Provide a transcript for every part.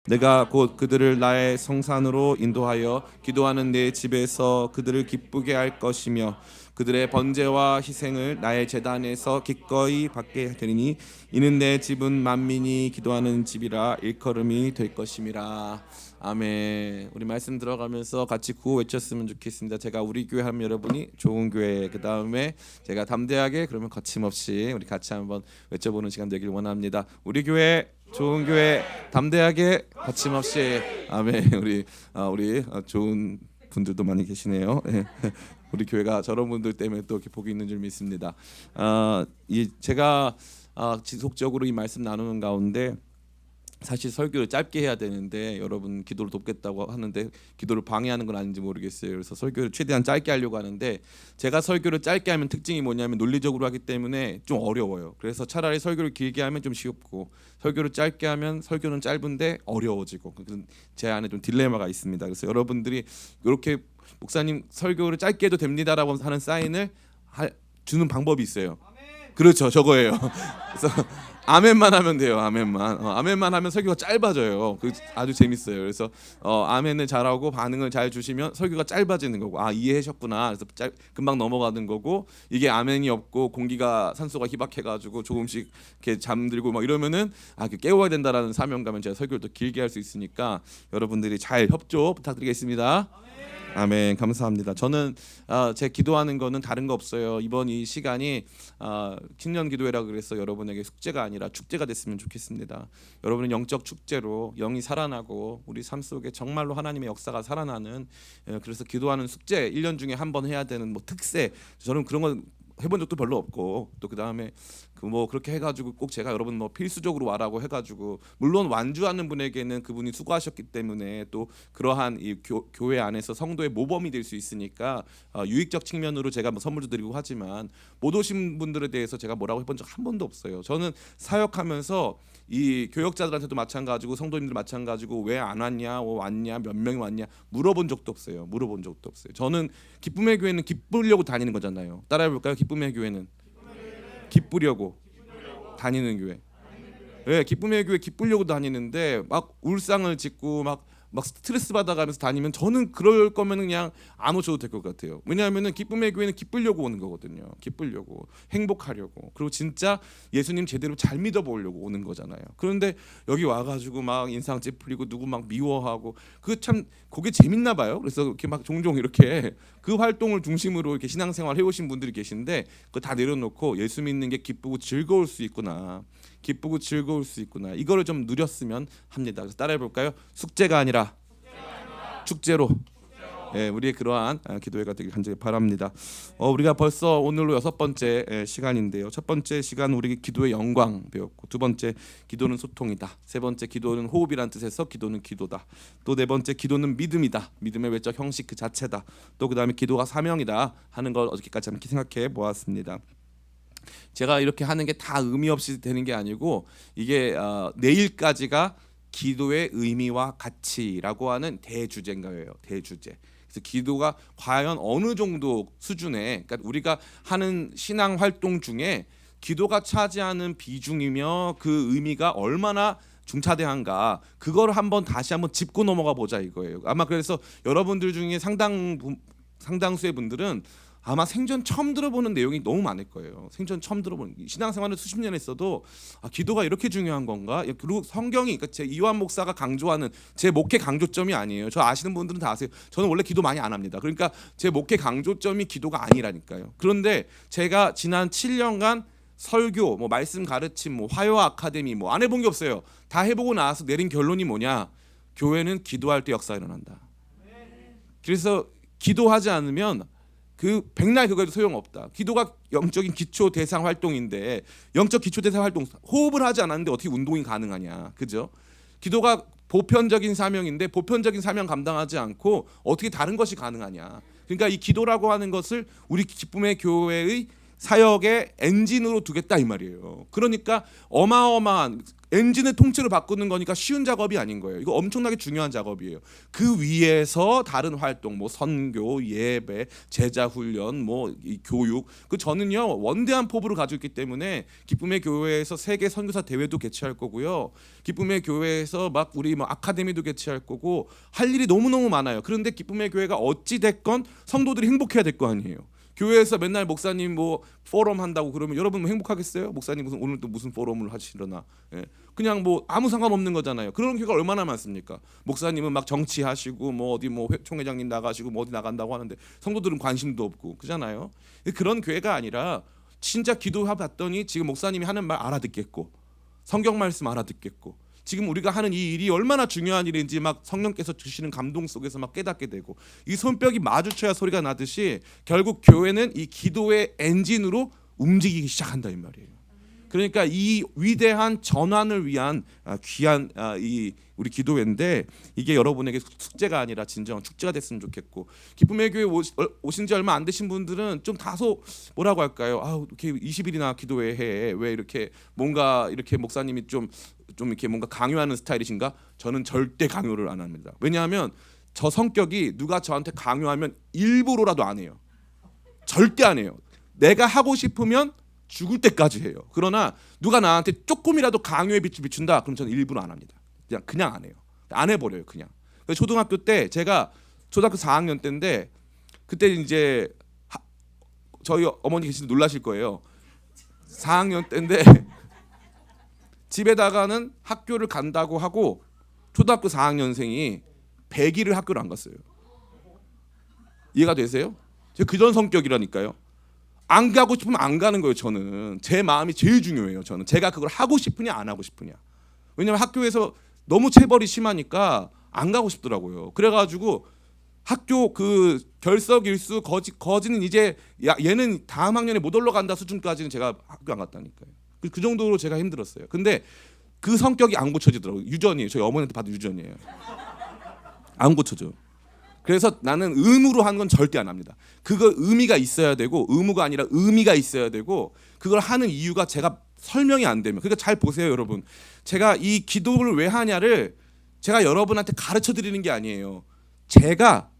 내가 곧 그들을 나의 성산으로 인도하여 기도하는 내 집에서 그들을 기쁘게 할 것이며 그들의 번제와 희생을 나의 제단에서 기꺼이 받게 되리니 이는 내 집은 만민이 기도하는 집이라 일컬음이 될 것임이라. 아멘. 우리 말씀 들어가면서 같이 구호 외쳤으면 좋겠습니다. 제가 우리 교회 하면 여러분이 좋은 교회, 그 다음에 제가 담대하게, 그러면 거침없이 우리 같이 한번 외쳐보는 시간 되길 원합니다. 우리 교회 좋은 교회, 담대하게, 거침없이. 아멘. 우리 좋은 분들도 많이 계시네요. 우리 교회가 저런 분들 때문에 또 이렇게 복이 있는 줄 믿습니다. 제가 지속적으로 이 말씀 나누는 가운데 사실 설교를 짧게 해야 되는데 여러분 기도를 돕겠다고 하는데 기도를 방해하는 건 아닌지 모르겠어요. 그래서 설교를 최대한 짧게 하려고 하는데 제가 설교를 짧게 하면 특징이 뭐냐면 논리적으로 하기 때문에 좀 어려워요. 그래서 차라리 설교를 길게 하면 좀 쉽고 설교를 짧게 하면 설교는 짧은데 어려워지고 제 안에 좀 딜레마가 있습니다. 그래서 여러분들이 이렇게 목사님 설교를 짧게 해도 됩니다라고 하는 사인을 주는 방법이 있어요. 그렇죠, 저거예요. 그래서 아멘만 하면 돼요. 아멘만 하면 설교가 짧아져요. 아주 재밌어요. 그래서 아멘을 잘하고 반응을 잘 주시면 설교가 짧아지는 거고, 이해하셨구나. 그래서 금방 넘어가는 거고, 이게 아멘이 없고 공기가 산소가 희박해가지고 조금씩 이렇게 잠들고 막 이러면은 깨워야 된다라는 사명감은 제가 설교를 더 길게 할 수 있으니까 여러분들이 잘 협조 부탁드리겠습니다. 아멘. 감사합니다. 저는 제 기도하는 거는 다른 거 없어요. 이번 이 시간이青年 기도회라 그래서 여러분에게 숙제가 아니라 축제가 됐으면 좋겠습니다. 여러분은 영적 축제로 영이 살아나고 우리 삶 속에 정말로 하나님의 역사가 살아나는, 그래서 기도하는 숙제 1년 중에 한 번 해야 되는 특세, 저는 그런 건 해본 적도 별로 없고, 또 그다음에 그렇게 해가지고 꼭 제가 여러분 필수적으로 와라고 해가지고, 물론 완주하는 분에게는 그분이 수고하셨기 때문에 또 그러한 이 교회 안에서 성도의 모범이 될 수 있으니까 유익적 측면으로 제가 선물도 드리고 하지만 못 오신 분들에 대해서 제가 뭐라고 해본 적 한 번도 없어요. 저는 사역하면서 이 교역자들한테도 마찬가지고 성도님들 마찬가지고 왜 안 왔냐, 왔냐, 몇 명이 왔냐 물어본 적도 없어요. 저는 기쁨의 교회는 기쁘려고 다니는 거잖아요. 따라해볼까요? 기쁨의 교회는 기쁘려고 다니는 교회. 네, 기쁨의 교회 기쁘려고 다니는데 막 울상을 짓고 막 스트레스 받아가면서 다니면 저는 그럴 거면 그냥 안 오셔도 될 것 같아요. 왜냐하면은 기쁨의 교회는 기쁘려고 오는 거거든요. 기쁘려고, 행복하려고, 그리고 진짜 예수님 제대로 잘 믿어보려고 오는 거잖아요. 그런데 여기 와가지고 막 인상 찌푸리고 누구 막 미워하고 그게 재밌나 봐요. 그래서 이렇게 막 종종 이렇게 그 활동을 중심으로 이렇게 신앙생활 해오신 분들이 계신데 그거 다 내려놓고 예수 믿는 게 기쁘고 즐거울 수 있구나. 이거를 좀 누렸으면 합니다. 그래서 따라해볼까요? 숙제가 아니라 축제로. 예, 우리의 그러한 기도회가 되길 간절히 바랍니다. 우리가 벌써 오늘로 6번째 시간인데요. 첫 번째 시간 우리 기도의 영광 배웠고, 두 번째 기도는 소통이다. 세 번째 기도는 호흡이란 뜻에서 기도는 기도다. 또 네 번째 기도는 믿음이다. 믿음의 외적 형식 그 자체다. 또 그다음에 기도가 사명이다 하는 걸 어저께까지 함께 생각해 보았습니다. 제가 이렇게 하는 게 다 의미 없이 되는 게 아니고, 이게 내일까지가 기도의 의미와 가치라고 하는 대주제인 거예요. 대주제. 그래서 기도가 과연 어느 정도 수준에, 그러니까 우리가 하는 신앙 활동 중에 기도가 차지하는 비중이며 그 의미가 얼마나 중차대한가, 그걸 다시 한번 짚고 넘어가 보자 이거예요. 아마 그래서 여러분들 중에 상당수의 분들은 아마 생전 처음 들어보는 내용이 너무 많을 거예요. 생전 처음 들어보는, 신앙생활을 수십 년 했어도 기도가 이렇게 중요한 건가? 그리고 성경이, 그러니까 제 이완 목사가 강조하는 제 목회 강조점이 아니에요. 저 아시는 분들은 다 아세요. 저는 원래 기도 많이 안 합니다. 그러니까 제 목회 강조점이 기도가 아니라니까요. 그런데 제가 지난 7년간 설교, 말씀 가르침, 화요 아카데미 안 해본 게 없어요. 다 해보고 나서 내린 결론이 뭐냐? 교회는 기도할 때 역사가 일어난다. 그래서 기도하지 않으면 백날 그거에도 소용없다. 기도가 영적인 기초 대상 활동인데, 영적 기초 대상 활동, 호흡을 하지 않았는데 어떻게 운동이 가능하냐, 그죠? 기도가 보편적인 사명인데 보편적인 사명 감당하지 않고 어떻게 다른 것이 가능하냐. 그러니까 이 기도라고 하는 것을 우리 기쁨의 교회의 사역의 엔진으로 두겠다 이 말이에요. 그러니까 어마어마한 엔진의 통째로 바꾸는 거니까 쉬운 작업이 아닌 거예요. 이거 엄청나게 중요한 작업이에요. 그 위에서 다른 활동, 뭐 선교, 예배, 제자 훈련, 뭐 이 교육, 그 저는요 원대한 포부를 가지고 있기 때문에 기쁨의 교회에서 세계 선교사 대회도 개최할 거고요. 기쁨의 교회에서 막 우리 뭐 아카데미도 개최할 거고 할 일이 너무너무 많아요. 그런데 기쁨의 교회가 어찌 됐건 성도들이 행복해야 될 거 아니에요. 교회에서 맨날 목사님 뭐 포럼 한다고 그러면 여러분 뭐 행복하겠어요? 목사님 무슨 오늘 또 무슨 포럼을 하시려나? 예. 그냥 뭐 아무 상관없는 거잖아요. 그런 교회가 얼마나 많습니까? 목사님은 막 정치하시고 뭐 어디 뭐 총회장님 나가시고 뭐 어디 나간다고 하는데 성도들은 관심도 없고 그잖아요. 그런 교회가 아니라 진짜 기도해봤더니 지금 목사님이 하는 말 알아듣겠고 성경 말씀 알아듣겠고 지금 우리가 하는 이 일이 얼마나 중요한 일인지 막 성령께서 주시는 감동 속에서 막 깨닫게 되고 이 손뼉이 마주쳐야 소리가 나듯이 결국 교회는 이 기도의 엔진으로 움직이기 시작한다 이 말이에요. 그러니까 이 위대한 전환을 위한 귀한 이 우리 기도회인데 이게 여러분에게 숙제가 아니라 진정한 축제가 됐으면 좋겠고 기쁨의 교회 오신 지 얼마 안 되신 분들은 좀 다소 뭐라고 할까요? 이렇게 20일이나 기도회 해. 왜 이렇게 뭔가 이렇게 목사님이 좀 이렇게 뭔가 강요하는 스타일이신가? 저는 절대 강요를 안 합니다. 왜냐하면 저 성격이 누가 저한테 강요하면 일부러라도 안 해요. 절대 안 해요. 내가 하고 싶으면 죽을 때까지 해요. 그러나 누가 나한테 조금이라도 강요의 빛을 비춘다, 그럼 저는 일부러 안 합니다. 그냥 안 해요. 안 해버려요, 그냥. 초등학교 때 제가 초등학교 4학년 때인데 그때 이제 저희 어머니 계시는데 놀라실 거예요. 4학년 때인데 집에다가는 학교를 간다고 하고 초등학교 4학년생이 100일을 학교를 안 갔어요. 이해가 되세요? 제가 그런 성격이라니까요. 안 가고 싶으면 안 가는 거예요. 저는 제 마음이 제일 중요해요. 저는 제가 그걸 하고 싶으냐 안 하고 싶으냐. 왜냐면 학교에서 너무 체벌이 심하니까 안 가고 싶더라고요. 그래가지고 학교 그 결석일수 거지는 이제 얘는 다음 학년에 못 올라간다 수준까지는 제가 학교 안 갔다니까요. 그 정도로 제가 힘들었어요. 근데 그 성격이 안 고쳐지더라고요. 유전이에요. 저희 어머니한테 받은 유전이에요. 안 고쳐져. 그래서 나는 의무로 하는 건 절대 안 합니다. 그거 의미가 있어야 되고 의무가 아니라 의미가 있어야 되고 그걸 하는 이유가 제가 설명이 안 되면 그러니까 잘 보세요 여러분. 제가 이 기도를 왜 하냐를 제가 여러분한테 가르쳐 드리는 게 아니에요. 제가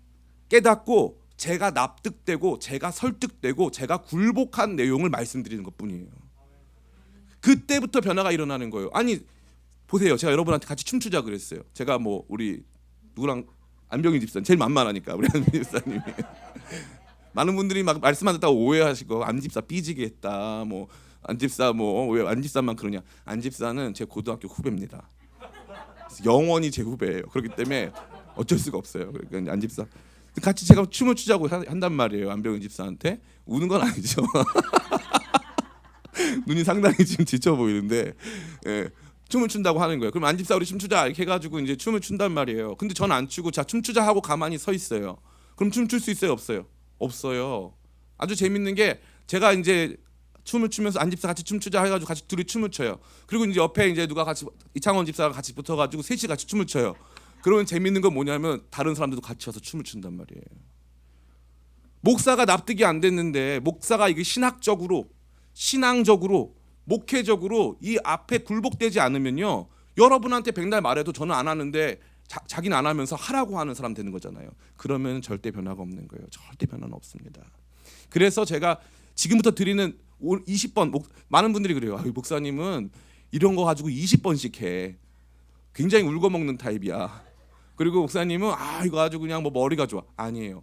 깨닫고 제가 납득되고 제가 설득되고 제가 굴복한 내용을 말씀드리는 것뿐이에요. 그때부터 변화가 일어나는 거예요. 아니 보세요. 제가 여러분한테 같이 춤추자 그랬어요. 제가 뭐 우리 누구랑 안병희 집사님 제일 만만하니까 우리 안병희 집사님이 많은 분들이 막 말씀 안 듣다고 오해하시고 안 집사 삐지게 했다 뭐 안 집사 뭐 왜 안 집사만 그러냐. 안 집사는 제 고등학교 후배입니다. 영원히 제 후배예요. 그렇기 때문에 어쩔 수가 없어요. 그러니까 안 집사 같이 제가 춤을 추자고 한단 말이에요. 안병희 집사한테 우는 건 아니죠. 눈이 상당히 지금 지쳐 보이는데 예. 춤을 춘다고 하는 거예요. 그럼 안 집사 우리 춤추자 이렇게 해가지고 이제 춤을 춘단 말이에요. 근데 전 안 추고 자 춤추자 하고 가만히 서 있어요. 그럼 춤출 수 있어요? 없어요? 없어요. 아주 재밌는 게 제가 이제 춤을 추면서 안 집사 같이 춤추자 해가지고 같이 둘이 춤을 춰요. 그리고 이제 옆에 이제 누가 같이 이창원 집사가 같이 붙어가지고 셋이 같이 춤을 춰요. 그러면 재밌는 건 뭐냐면 다른 사람들도 같이 와서 춤을 춘단 말이에요. 목사가 납득이 안 됐는데 목사가 이게 신학적으로 신앙적으로 목회적으로 이 앞에 굴복되지 않으면요 여러분한테 백날 말해도 저는 안 하는데 자기는 안 하면서 하라고 하는 사람 되는 거잖아요. 그러면 절대 변화가 없는 거예요. 절대 변화는 없습니다. 그래서 제가 지금부터 드리는 20번 많은 분들이 그래요. 목사님은 이런 거 가지고 20번씩 해. 굉장히 울고 먹는 타입이야. 그리고 목사님은 이거 가지고 그냥 뭐 머리가 좋아. 아니에요.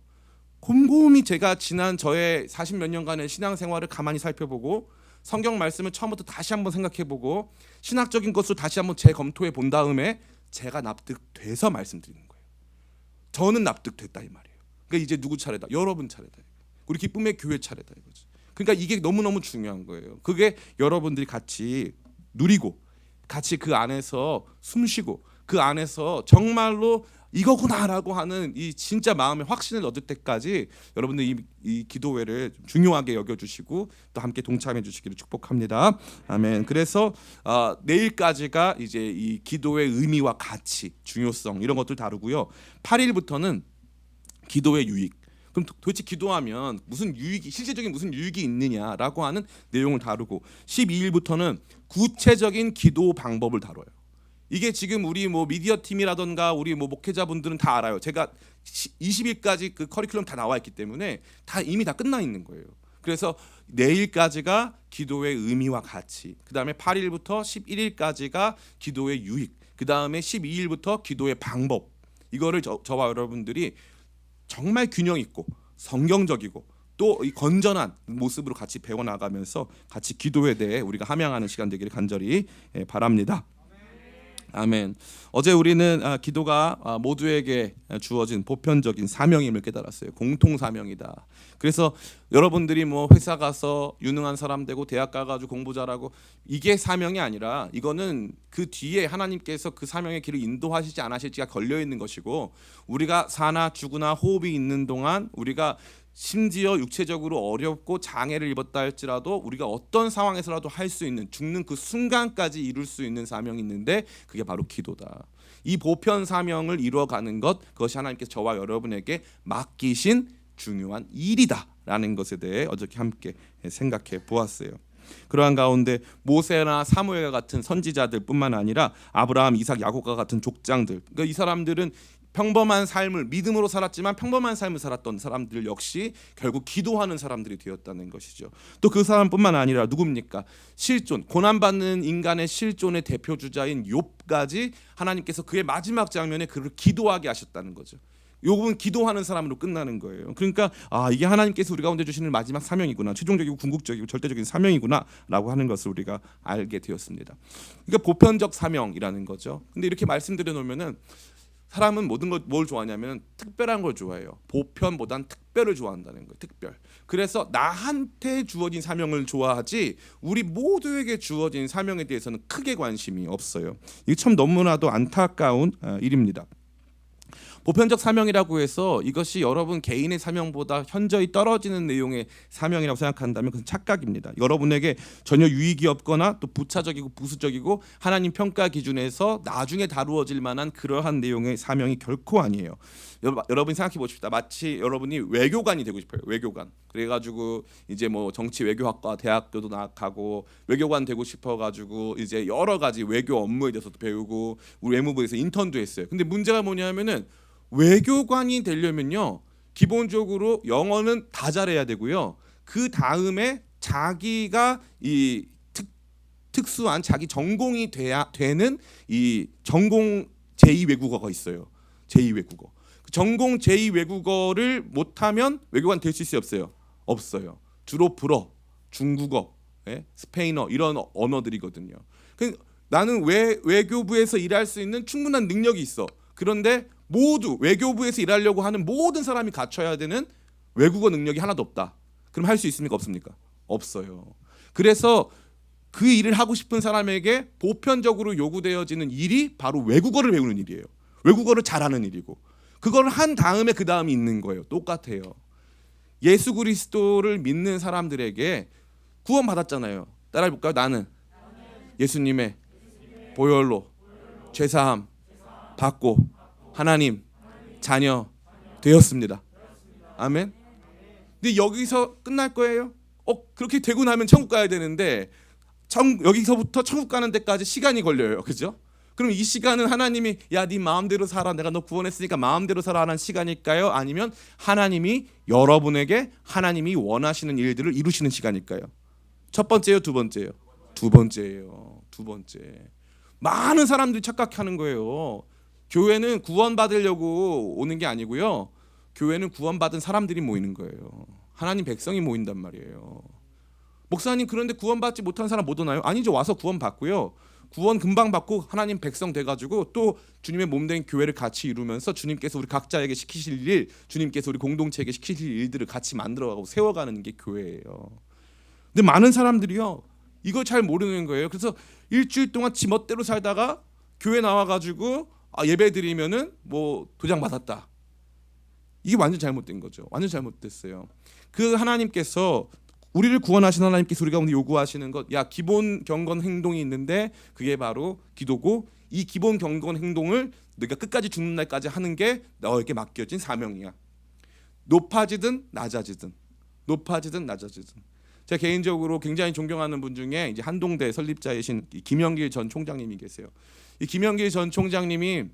곰곰이 제가 지난 저의 40몇 년간의 신앙생활을 가만히 살펴보고 성경 말씀을 처음부터 다시 한번 생각해보고 신학적인 것을 다시 한번 재검토해 본 다음에 제가 납득돼서 말씀드리는 거예요. 저는 납득됐다 이 말이에요. 그러니까 이제 누구 차례다? 여러분 차례다. 우리 기쁨의 교회 차례다 이거죠. 그러니까 이게 너무너무 중요한 거예요. 그게 여러분들이 같이 누리고 같이 그 안에서 숨쉬고 그 안에서 정말로 이거구나라고 하는 이 진짜 마음의 확신을 얻을 때까지 여러분들 이 기도회를 중요하게 여겨주시고 또 함께 동참해 주시기를 축복합니다. 아멘. 그래서 내일까지가 이제 이 기도의 의미와 가치, 중요성 이런 것들 다루고요. 8일부터는 기도의 유익. 그럼 도대체 기도하면 무슨 유익이 실제적인 무슨 유익이 있느냐라고 하는 내용을 다루고 12일부터는 구체적인 기도 방법을 다뤄요. 이게 지금 우리 뭐 미디어 팀이라던가 우리 뭐 목회자분들은 다 알아요. 제가 20일까지 그 커리큘럼 다 나와 있기 때문에 다 이미 다 끝나 있는 거예요. 그래서 내일까지가 기도의 의미와 가치, 그 다음에 8일부터 11일까지가 기도의 유익, 그 다음에 12일부터 기도의 방법. 이거를 저와 여러분들이 정말 균형 있고 성경적이고 또 이 건전한 모습으로 같이 배워나가면서 같이 기도에 대해 우리가 함양하는 시간 되기를 간절히 바랍니다. 아멘. 어제 우리는 기도가 모두에게 주어진 보편적인 사명임을 깨달았어요. 공통 사명이다. 그래서 여러분들이 뭐 회사 가서 유능한 사람 되고 대학 가가지고 공부 잘하고 이게 사명이 아니라 이거는 그 뒤에 하나님께서 그 사명의 길을 인도하실지 안 하실지가 걸려 있는 것이고, 우리가 사나 죽으나 호흡이 있는 동안 우리가 심지어 육체적으로 어렵고 장애를 입었다 할지라도 우리가 어떤 상황에서라도 할 수 있는, 죽는 그 순간까지 이룰 수 있는 사명이 있는데 그게 바로 기도다. 이 보편 사명을 이루어가는 것, 그것이 하나님께서 저와 여러분에게 맡기신 중요한 일이다라는 것에 대해 어저께 함께 생각해 보았어요. 그러한 가운데 모세나 사무엘과 같은 선지자들뿐만 아니라 아브라함, 이삭, 야곱과 같은 족장들, 그러니까 이 사람들은 평범한 삶을 믿음으로 살았지만 평범한 삶을 살았던 사람들 역시 결국 기도하는 사람들이 되었다는 것이죠. 또 그 사람뿐만 아니라 누굽니까? 실존, 고난받는 인간의 실존의 대표 주자인 욥까지 하나님께서 그의 마지막 장면에 그를 기도하게 하셨다는 거죠. 욥은 기도하는 사람으로 끝나는 거예요. 그러니까 이게 하나님께서 우리 가운데 주시는 마지막 사명이구나, 최종적이고 궁극적이고 절대적인 사명이구나라고 하는 것을 우리가 알게 되었습니다. 그러니까 보편적 사명이라는 거죠. 근데 이렇게 말씀드려 놓으면은 사람은 모든 걸 뭘 좋아하냐면 특별한 걸 좋아해요. 보편보단 특별을 좋아한다는 거예요. 특별. 그래서 나한테 주어진 사명을 좋아하지 우리 모두에게 주어진 사명에 대해서는 크게 관심이 없어요. 이게 참 너무나도 안타까운 일입니다. 보편적 사명이라고 해서 이것이 여러분 개인의 사명보다 현저히 떨어지는 내용의 사명이라고 생각한다면 그건 착각입니다. 여러분에게 전혀 유익이 없거나 또 부차적이고 부수적이고 하나님 평가 기준에서 나중에 다루어질 만한 그러한 내용의 사명이 결코 아니에요. 여러분이 생각해 보십시다. 마치 여러분이 외교관이 되고 싶어요. 외교관. 그래가지고 이제 뭐 정치 외교학과 대학교도 나가고 외교관 되고 싶어가지고 이제 여러 가지 외교 업무에 대해서도 배우고 우리 외무부에서 인턴도 했어요. 근데 문제가 뭐냐면은 외교관이 되려면요, 기본적으로 영어는 다 잘해야 되고요. 그 다음에 자기가 이 특수한 자기 전공이 돼야 되는 이 전공 제2외국어가 있어요. 제2외국어. 전공 제2외국어를 못하면 외교관 될 수 있어요, 없어요? 없어요. 주로 불어, 중국어, 스페인어 이런 언어들이거든요. 나는 외교부에서 일할 수 있는 충분한 능력이 있어. 그런데 모두 외교부에서 일하려고 하는 모든 사람이 갖춰야 되는 외국어 능력이 하나도 없다. 그럼 할 수 있습니까, 없습니까? 없어요. 그래서 그 일을 하고 싶은 사람에게 보편적으로 요구되어지는 일이 바로 외국어를 배우는 일이에요. 외국어를 잘하는 일이고, 그걸 한 다음에 그 다음이 있는 거예요. 똑같아요. 예수 그리스도를 믿는 사람들에게 구원 받았잖아요. 따라해 볼까요? 나는 예수님의 보혈로 죄사함 받고 하나님 자녀 되었습니다. 아멘. 근데 여기서 끝날 거예요? 그렇게 되고 나면 천국 가야 되는데 여기서부터 천국 가는 데까지 시간이 걸려요. 그죠? 그럼 이 시간은 하나님이 네 마음대로 살아, 내가 너 구원했으니까 마음대로 살아 하는 시간일까요? 아니면 하나님이 여러분에게 하나님이 원하시는 일들을 이루시는 시간일까요? 첫 번째요, 두 번째요? 두 번째예요. 두 번째. 많은 사람들이 착각하는 거예요. 교회는 구원받으려고 오는 게 아니고요. 교회는 구원받은 사람들이 모이는 거예요. 하나님 백성이 모인단 말이에요. 목사님, 그런데 구원받지 못한 사람 못 오나요? 아니죠. 와서 구원받고요. 구원 금방 받고 하나님 백성 돼가지고 또 주님의 몸된 교회를 같이 이루면서 주님께서 우리 각자에게 시키실 일, 주님께서 우리 공동체에게 시키실 일들을 같이 만들어가고 세워가는 게 교회예요. 근데 많은 사람들이요, 이걸 잘 모르는 거예요. 그래서 일주일 동안 지멋대로 살다가 교회 나와가지고 예배 드리면은 뭐 도장 받았다. 이게 완전 잘못된 거죠. 완전 잘못됐어요. 그 하나님께서, 우리를 구원하신 하나님께서 우리 가운데 요구하시는 것, 기본 경건 행동이 있는데 그게 바로 기도고, 이 기본 경건 행동을 네가 끝까지 죽는 날까지 하는 게 너에게 맡겨진 사명이야. 높아지든 낮아지든, 높아지든 낮아지든. 제가 개인적으로 굉장히 존경하는 분 중에 이제 한동대 설립자이신 김영길 전 총장님이 계세요. 이 김영길 전 총장님이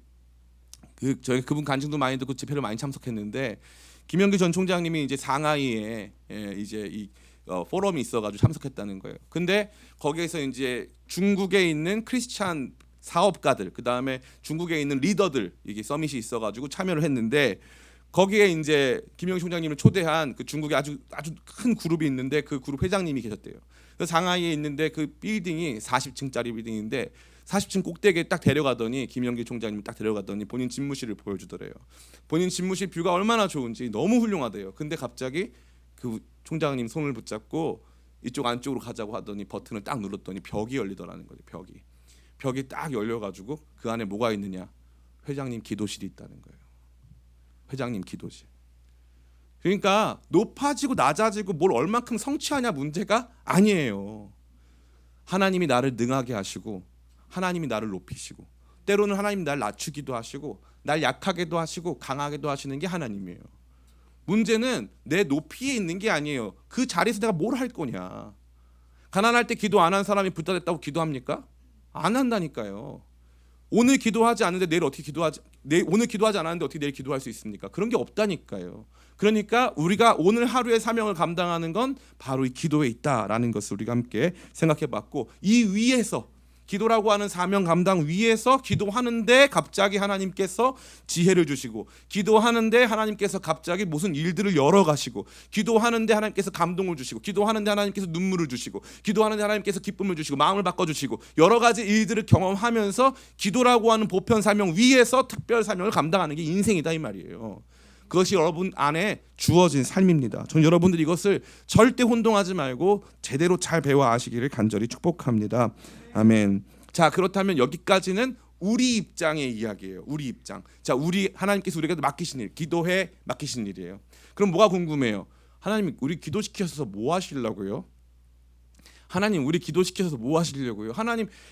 저희 그분 간증도 많이 듣고 집회를 많이 참석했는데, 김영길 전 총장님이 이제 상하이에 이제 이 포럼이 있어가지고 참석했다는 거예요. 근데 거기에서 이제 중국에 있는 크리스찬 사업가들, 그 다음에 중국에 있는 리더들, 이게 서밋이 있어가지고 참여를 했는데, 거기에 이제 김영길 총장님을 초대한 그 중국의 아주 큰 그룹이 있는데 그 그룹 회장님이 계셨대요. 그래서 상하이에 있는데 그 빌딩이 40층짜리 빌딩인데 40층 꼭대기에 딱 데려가더니, 김영길 총장님이 딱 데려가더니 본인 집무실을 보여주더래요. 본인 집무실 뷰가 얼마나 좋은지 너무 훌륭하대요. 근데 갑자기 그 총장님 손을 붙잡고 이쪽 안쪽으로 가자고 하더니 버튼을 딱 눌렀더니 벽이 열리더라는 거죠. 벽이 딱 열려가지고 그 안에 뭐가 있느냐? 회장님 기도실이 있다는 거예요. 회장님 기도실. 그러니까 높아지고 낮아지고 뭘 얼만큼 성취하냐 문제가 아니에요. 하나님이 나를 능하게 하시고, 하나님이 나를 높이시고, 때로는 하나님이 나를 낮추기도 하시고, 날 약하게도 하시고 강하게도 하시는 게 하나님이에요. 문제는 내 높이에 있는 게 아니에요. 그 자리에서 내가 뭘 할 거냐. 가난할 때 기도 안 한 사람이 부자 됐다고 기도합니까? 안 한다니까요. 오늘 기도하지 않는데 내일 어떻게 오늘 기도하지 않았는데 어떻게 내일 기도할 수 있습니까? 그런 게 없다니까요. 그러니까 우리가 오늘 하루의 사명을 감당하는 건 바로 이 기도에 있다라는 것을 우리가 함께 생각해봤고, 이 위에서 기도라고 하는 사명 감당 위에서 기도하는데 갑자기 하나님께서 지혜를 주시고, 기도하는데 하나님께서 갑자기 무슨 일들을 열어가시고, 기도하는데 하나님께서 감동을 주시고, 기도하는데 하나님께서 눈물을 주시고, 기도하는데 하나님께서 기쁨을 주시고, 마음을 바꿔주시고, 여러 가지 일들을 경험하면서 기도라고 하는 보편 사명 위에서 특별 사명을 감당하는 게 인생이다 이 말이에요. 그것이 여러분 안에 주어진 삶입니다. 전 여러분들이 이것을 절대 혼동하지 말고 제대로 잘 배워 아시기를 간절히 축복합니다. 아멘. 자, 그렇다면 여기까지는 우리 입장의 이야기예요. 우리 입장. 자, 하나님께서 우리가 맡기신 일, 기도에 맡기신 일이에요. 그럼 뭐가 궁금해요? 하나님, 우리 기도시켜서 뭐 하시려고요? 하나님, 우리 기도시켜서 뭐 하시려고요?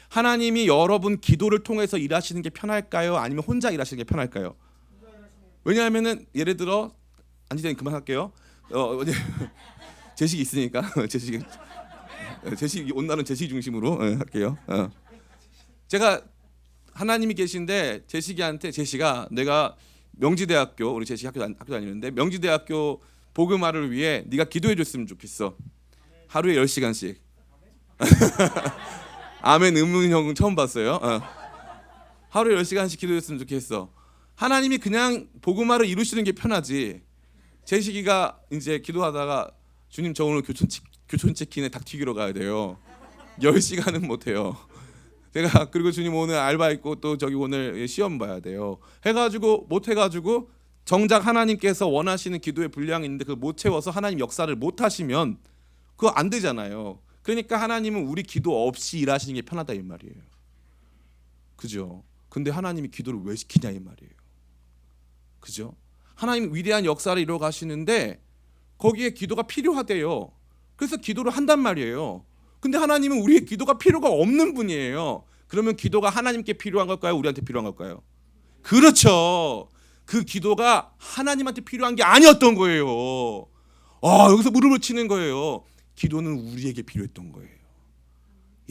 하나님이 여러분 기도를 통해서 일하시는 게 편할까요? 아니면 혼자 일하시는 게 편할까요? 왜냐하면은 예를 들어 안지장님 그만할게요. 제식이 있으니까 제식 온날은 제식 중심으로 할게요. 제가 하나님이 계신데 제식이가 내가 명지대학교, 우리 제식 학교 다니는데 명지대학교 복음화를 위해 네가 기도해 줬으면 좋겠어. 하루에 10시간씩. 아멘. 형은 처음 봤어요. 하루에 10시간씩 기도해 줬으면 좋겠어. 하나님이 그냥 복음화를 이루시는 게 편하지. 제식이가 이제 기도하다가 주님 저 오늘 교촌치킨에 닭 튀기러 가야 돼요. 10시간은 못 해요. 제가 그리고 주님 오늘 알바 있고 또 저기 오늘 시험 봐야 돼요. 해가지고 못 해가지고 정작 하나님께서 원하시는 기도의 분량이 있는데 그걸 못 채워서 하나님 역사를 못 하시면 그거 안 되잖아요. 그러니까 하나님은 우리 기도 없이 일하시는 게 편하다 이 말이에요. 그죠? 근데 하나님이 기도를 왜 시키냐 이 말이에요. 그죠? 하나님 위대한 역사를 이루어 가시는데 거기에 기도가 필요하대요. 그래서 기도를 한단 말이에요. 근데 하나님은 우리의 기도가 필요가 없는 분이에요. 그러면 기도가 하나님께 필요한 걸까요? 우리한테 필요한 걸까요? 그렇죠. 그 기도가 하나님한테 필요한 게 아니었던 거예요. 여기서 무릎을 치는 거예요. 기도는 우리에게 필요했던 거예요.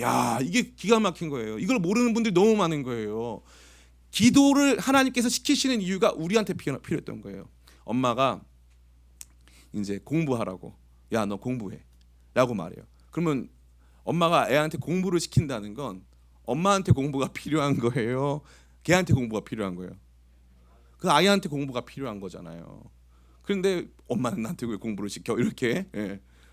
야, 이게 기가 막힌 거예요. 이걸 모르는 분들이 너무 많은 거예요. 기도를 하나님께서 시키시는 이유가 우리한테 필요했던 거예요. 엄마가 이제 공부하라고, 야 너 공부해 라고 말해요. 그러면 엄마가 애한테 공부를 시킨다는 건 엄마한테 공부가 필요한 거예요? 걔한테 공부가 필요한 거예요? 그 아이한테 공부가 필요한 거잖아요. 그런데 엄마는 나한테 왜 공부를 시켜? 이렇게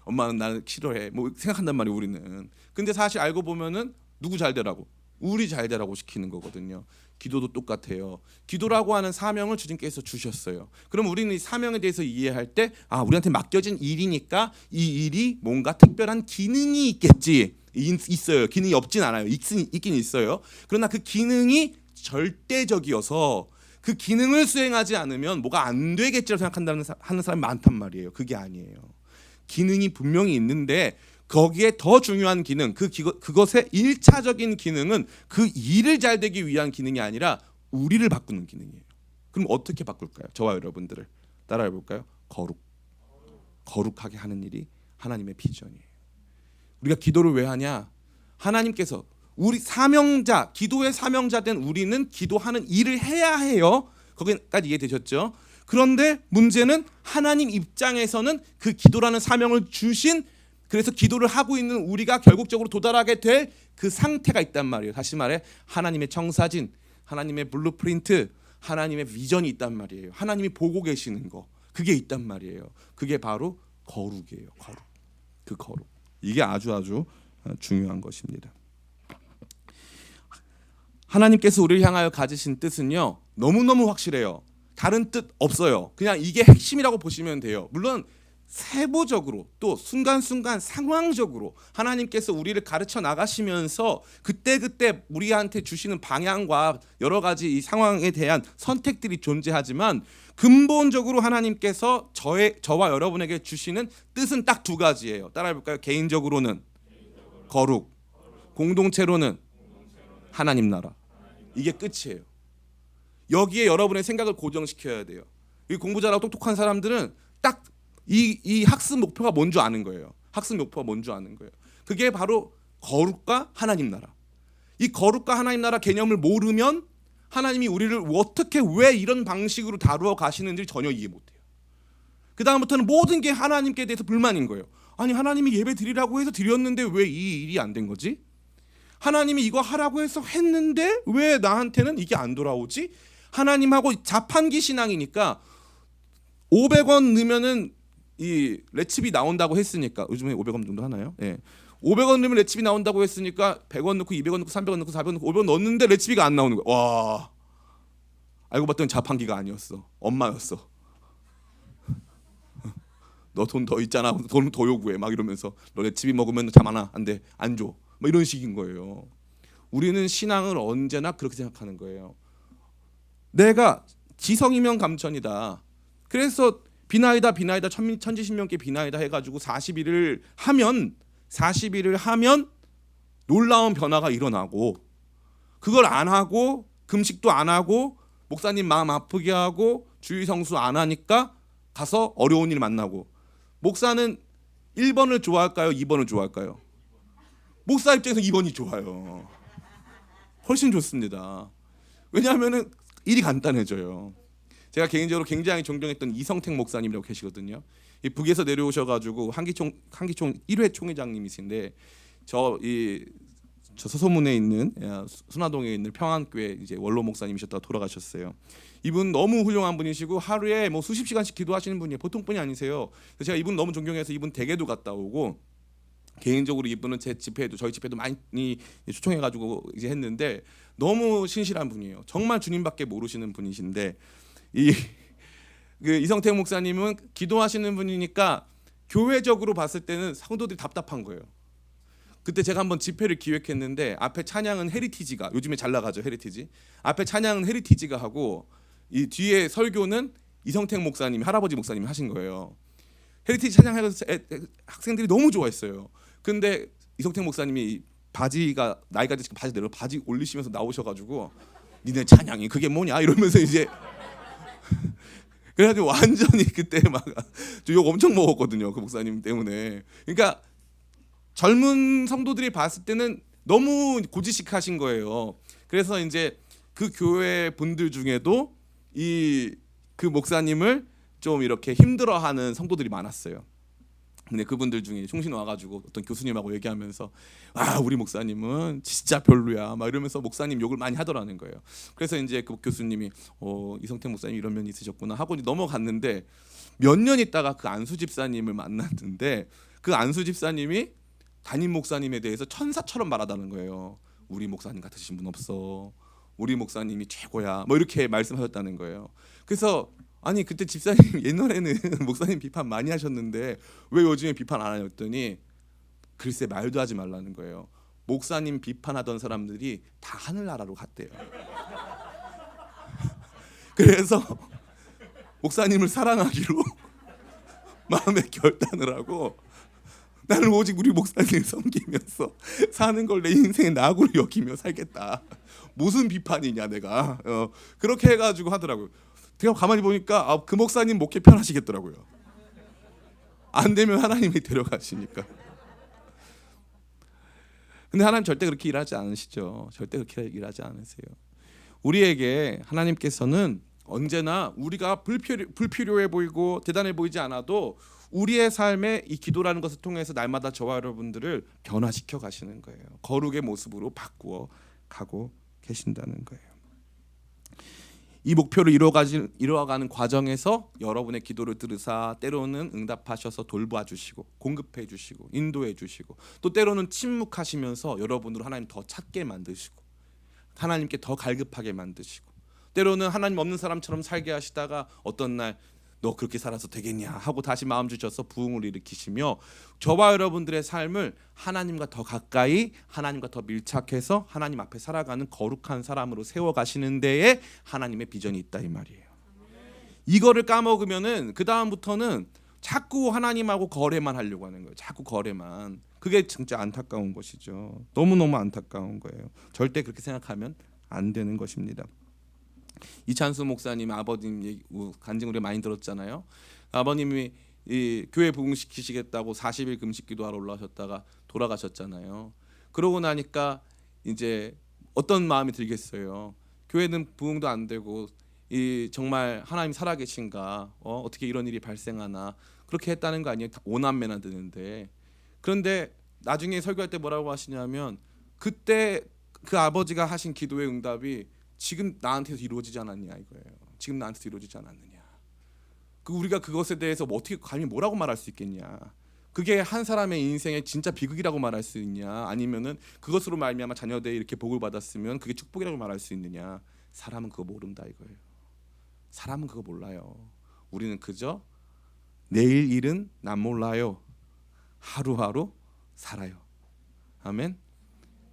엄마는 나를 싫어해 뭐 생각한단 말이에요 우리는. 근데 사실 알고 보면은 누구 잘 되라고? 우리 잘 되라고 시키는 거거든요. 기도도 똑같아요. 기도라고 하는 사명을 주님께서 주셨어요. 그럼 우리는 이 사명에 대해서 이해할 때 우리한테 맡겨진 일이니까 이 일이 뭔가 특별한 기능이 있겠지. 있어요. 기능이 없진 않아요. 있긴 있어요. 그러나 그 기능이 절대적이어서 그 기능을 수행하지 않으면 뭐가 안 되겠지라고 하는 사람이 많단 말이에요. 그게 아니에요. 기능이 분명히 있는데 거기에 더 중요한 기능, 그것의 1차적인 기능은 그 일을 잘 되기 위한 기능이 아니라 우리를 바꾸는 기능이에요. 그럼 어떻게 바꿀까요? 저와 여러분들을 따라해 볼까요? 거룩하게 하는 일이 하나님의 비전이에요. 우리가 기도를 왜 하냐? 하나님께서 우리 사명자, 기도의 사명자된 우리는 기도하는 일을 해야 해요. 거기까지 이해되셨죠? 그런데 문제는 하나님 입장에서는 그 기도라는 사명을 주신, 그래서 기도를 하고 있는 우리가 결국적으로 도달하게 될 그 상태가 있단 말이에요. 다시 말해 하나님의 청사진, 하나님의 블루프린트, 하나님의 비전이 있단 말이에요. 하나님이 보고 계시는 거, 그게 있단 말이에요. 그게 바로 거룩이에요. 그 거룩. 이게 아주 중요한 것입니다. 하나님께서 우리를 향하여 가지신 뜻은요, 너무너무 확실해요. 다른 뜻 없어요. 그냥 이게 핵심이라고 보시면 돼요. 물론 세부적으로 또 순간순간 상황적으로 하나님께서 우리를 가르쳐 나가시면서 그때그때 우리한테 주시는 방향과 여러 가지 이 상황에 대한 선택들이 존재하지만, 근본적으로 하나님께서 저와 여러분에게 주시는 뜻은 딱 두 가지예요. 따라해 볼까요? 개인적으로는 거룩, 공동체로는 하나님 나라. 이게 끝이에요. 여기에 여러분의 생각을 고정시켜야 돼요. 이 공부 잘하고 똑똑한 사람들은 딱 이 학습 목표가 뭔 줄 아는 거예요. 학습 목표가 뭔 줄 아는 거예요. 그게 바로 거룩과 하나님 나라. 이 거룩과 하나님 나라 개념을 모르면 하나님이 우리를 어떻게 왜 이런 방식으로 다루어 가시는지 전혀 이해 못해요. 그 다음부터는 모든 게 하나님께 대해서 불만인 거예요. 아니 하나님이 예배 드리라고 해서 드렸는데 왜 이 일이 안 된 거지? 하나님이 이거 하라고 해서 했는데 왜 나한테는 이게 안 돌아오지? 하나님하고 자판기 신앙이니까 500원 넣으면은 이 레시피 나온다고 했으니까, 요즘에 500원 정도 하나요? 예. 500원 넣으면 레시피 나온다고 했으니까 100원 넣고 200원 넣고 300원 넣고 400원 넣고 500원 넣었는데 레시피가 안 나오는 거야. 와. 알고 봤더니 자판기가 아니었어. 엄마였어. 너 돈 더 있잖아. 돈 더 요구해. 막 이러면서 너 레시피 먹으면 잠 안 와. 안 돼. 안 줘. 뭐 이런 식인 거예요. 우리는 신앙을 언제나 그렇게 생각하는 거예요. 내가 지성이면 감천이다. 그래서 비나이다 천지신명께 비나이다 해가지고 40일을 하면 놀라운 변화가 일어나고, 그걸 안 하고 금식도 안 하고 목사님 마음 아프게 하고 주의 성수 안 하니까 가서 어려운 일 만나고. 목사는 1번을 좋아할까요? 2번을 좋아할까요? 목사 입장에서 2번이 좋아요. 훨씬 좋습니다. 왜냐하면 일이 간단해져요. 제가 개인적으로 굉장히 존경했던 이성택 목사님이라고 계시거든요. 이 북에서 내려오셔가지고 한기총 1회 총회장님이신데, 저 서소문에 있는 순화동에 있는 평안교회 이제 원로 목사님이셨다가 돌아가셨어요. 이분 너무 훌륭한 분이시고 하루에 뭐 수십 시간씩 기도하시는 분이에요. 보통 분이 아니세요. 그래서 제가 이분 너무 존경해서 이분 댁에도 갔다 오고, 개인적으로 이분은 제 집회에도 저희 집회도 많이 초청해가지고 이제 했는데 너무 신실한 분이에요. 정말 주님밖에 모르시는 분이신데, 그 이성택 목사님은 기도하시는 분이니까 교회적으로 봤을 때는 성도들이 답답한 거예요. 그때 제가 한번 집회를 기획했는데 앞에 찬양은 헤리티지가, 요즘에 잘 나가죠 헤리티지. 앞에 찬양은 헤리티지가 하고 이 뒤에 설교는 이성택 목사님이, 할아버지 목사님이 하신 거예요. 헤리티지 찬양해서 학생들이 너무 좋아했어요. 근데 이성택 목사님이 바지가 나이가 드시고 바지 내려 바지 올리시면서 나오셔가지고 니네 찬양이 그게 뭐냐 이러면서 이제 그래가지고 완전히 그때 막 욕 엄청 먹었거든요. 그 목사님 때문에. 그러니까 젊은 성도들이 봤을 때는 너무 고지식하신 거예요. 그래서 이제 그 교회 분들 중에도 그 목사님을 좀 이렇게 힘들어하는 성도들이 많았어요. 근데 그분들 중에 충신 와가지고 어떤 교수님하고 얘기하면서 우리 목사님은 진짜 별로야 막 이러면서 목사님 욕을 많이 하더라는 거예요. 그래서 이제 그 교수님이 이성택 목사님 이런 면이 있으셨구나 하고 넘어갔는데, 몇 년 있다가 그 안수 집사님을 만났는데 그 안수 집사님이 담임 목사님에 대해서 천사처럼 말하다는 거예요. 우리 목사님 같으신 분 없어. 우리 목사님이 최고야. 뭐 이렇게 말씀하셨다는 거예요. 그래서 아니 그때 집사님 옛날에는 목사님 비판 많이 하셨는데 왜 요즘에 비판 안 하셨더니 글쎄 말도 하지 말라는 거예요. 목사님 비판하던 사람들이 다 하늘나라로 갔대요. 그래서 목사님을 사랑하기로 마음에 결단을 하고 나는 오직 우리 목사님 섬기면서 사는 걸 내 인생의 낙으로 여기며 살겠다. 무슨 비판이냐 내가. 그렇게 해가지고 하더라고요. 제가 가만히 보니까 그 목사님 목회 편하시겠더라고요. 안 되면 하나님이 데려가시니까. 근데 하나님 절대 그렇게 일하지 않으시죠. 절대 그렇게 일하지 않으세요. 우리에게 하나님께서는 언제나 우리가 불필요해 보이고 대단해 보이지 않아도 우리의 삶에 이 기도라는 것을 통해서 날마다 저와 여러분들을 변화시켜 가시는 거예요. 거룩의 모습으로 바꾸어 가고 계신다는 거예요. 이 목표를 이루어가는 과정에서 여러분의 기도를 들으사 때로는 응답하셔서 돌봐주시고 공급해 주시고 인도해 주시고 또 때로는 침묵하시면서 여러분으로 하나님 더 찾게 만드시고 하나님께 더 갈급하게 만드시고 때로는 하나님 없는 사람처럼 살게 하시다가 어떤 날 너 그렇게 살아서 되겠냐 하고 다시 마음 주셔서 부흥을 일으키시며 저와 여러분들의 삶을 하나님과 더 가까이 하나님과 더 밀착해서 하나님 앞에 살아가는 거룩한 사람으로 세워가시는 데에 하나님의 비전이 있다 이 말이에요. 이거를 까먹으면은 그 다음부터는 자꾸 하나님하고 거래만 하려고 하는 거예요. 자꾸 거래만. 그게 진짜 안타까운 것이죠. 너무너무 안타까운 거예요. 절대 그렇게 생각하면 안 되는 것입니다. 이찬수 목사님 아버님 간증 우리 많이 들었잖아요. 아버님이 이 교회 부흥시키시겠다고 40일 금식기도하러 올라오셨다가 돌아가셨잖아요. 그러고 나니까 이제 어떤 마음이 들겠어요. 교회는 부흥도 안 되고 이 정말 하나님 살아계신가? 어떻게 이런 일이 발생하나? 그렇게 했다는 거 아니에요? 오남매나 드는데. 그런데 나중에 설교할 때 뭐라고 하시냐면 그때 그 아버지가 하신 기도의 응답이 지금 나한테서 이루어지지 않았냐 이거예요. 지금 나한테서 이루어지지 않았느냐. 우리가 그것에 대해서 어떻게 감히 뭐라고 말할 수 있겠냐. 그게 한 사람의 인생의 진짜 비극이라고 말할 수 있냐. 아니면은 그것으로 말미암아 자녀들이 이렇게 복을 받았으면 그게 축복이라고 말할 수 있느냐. 사람은 그거 모른다 이거예요. 사람은 그거 몰라요. 우리는 그저 내일 일은 난 몰라요. 하루하루 살아요. 아멘.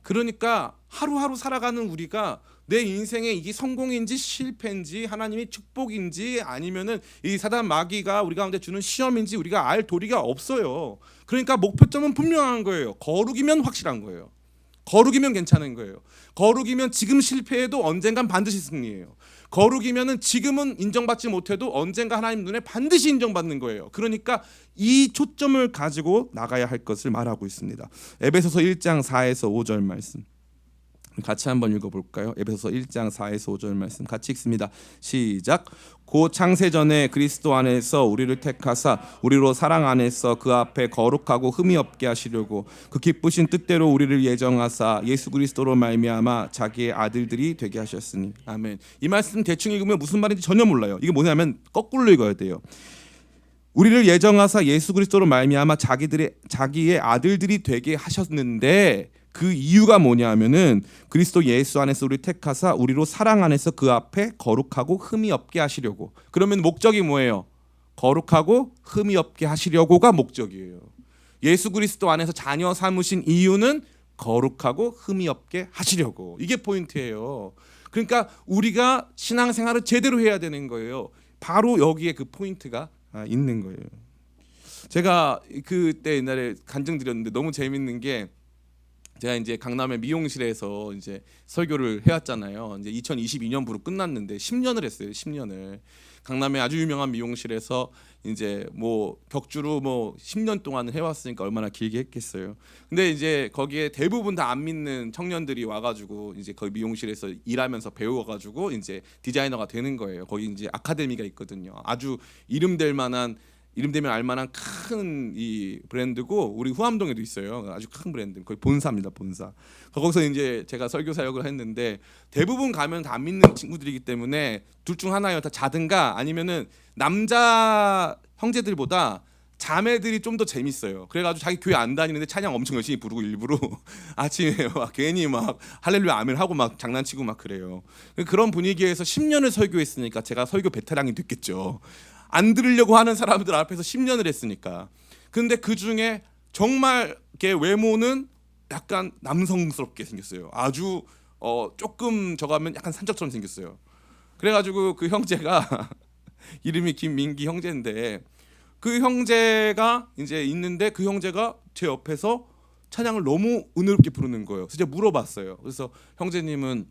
그러니까 하루하루 살아가는 우리가 내 인생에 이게 성공인지 실패인지 하나님의 축복인지 아니면은 이 사단 마귀가 우리 가운데 주는 시험인지 우리가 알 도리가 없어요. 그러니까 목표점은 분명한 거예요. 거룩이면 확실한 거예요. 거룩이면 괜찮은 거예요. 거룩이면 지금 실패해도 언젠간 반드시 승리해요. 거룩이면은 지금은 인정받지 못해도 언젠가 하나님 눈에 반드시 인정받는 거예요. 그러니까 이 초점을 가지고 나가야 할 것을 말하고 있습니다. 에베소서 1장 4에서 5절 말씀 같이 한번 읽어볼까요? 에베소서 1장 4에서 5절 말씀 같이 읽습니다. 시작. 곧 창세전에 그리스도 안에서 우리를 택하사 우리로 사랑 안에서 그 앞에 거룩하고 흠이 없게 하시려고 그 기쁘신 뜻대로 우리를 예정하사 예수 그리스도로 말미암아 자기의 아들들이 되게 하셨으니. 아멘. 이 말씀 대충 읽으면 무슨 말인지 전혀 몰라요. 이게 뭐냐면 거꾸로 읽어야 돼요. 우리를 예정하사 예수 그리스도로 말미암아 자기의 아들들이 되게 하셨는데 그 이유가 뭐냐면은 그리스도 예수 안에서 우리를 택하사 우리로 사랑 안에서 그 앞에 거룩하고 흠이 없게 하시려고. 그러면 목적이 뭐예요? 거룩하고 흠이 없게 하시려고가 목적이에요. 예수 그리스도 안에서 자녀 삼으신 이유는 거룩하고 흠이 없게 하시려고. 이게 포인트예요. 그러니까 우리가 신앙생활을 제대로 해야 되는 거예요. 바로 여기에 그 포인트가 있는 거예요. 제가 그때 옛날에 간증 드렸는데 너무 재밌는 게 제가 이제 강남의 미용실에서 이제 설교를 해왔잖아요. 이제 2022년부로 끝났는데 10년을 했어요. 10년을 강남의 아주 유명한 미용실에서 이제 뭐 격주로 뭐 10년 동안 해왔으니까 얼마나 길게 했겠어요. 근데 이제 거기에 대부분 다 안 믿는 청년들이 와가지고 이제 거기 미용실에서 일하면서 배워가지고 이제 디자이너가 되는 거예요. 거기 이제 아카데미가 있거든요. 아주 이름 되면 알만한 큰 이 브랜드고 우리 후암동에도 있어요. 아주 큰 브랜드. 거의 본사입니다. 본사. 거기서 이제 제가 설교 사역을 했는데 대부분 가면 다 안 믿는 친구들이기 때문에 둘 중 하나예요. 다 자든가 아니면은 남자 형제들보다 자매들이 좀 더 재밌어요. 그래가지고 자기 교회 안 다니는데 찬양 엄청 열심히 부르고 일부러 아침에 막 괜히 막 할렐루야 아멘 하고 막 장난치고 막 그래요. 그런 분위기에서 10년을 설교했으니까 제가 설교 베테랑이 됐겠죠. 안 들으려고 하는 사람들 앞에서 10년을 했으니까. 근데 그 중에 정말 걔 외모는 약간 남성스럽게 생겼어요. 아주 조금 저거 하면 약간 산적처럼 생겼어요. 그래가지고 그 형제가 이름이 김민기 형제인데 그 형제가 이제 있는데 그 형제가 제 옆에서 찬양을 너무 은혜롭게 부르는 거예요. 그래서 제가 물어봤어요. 그래서 형제님은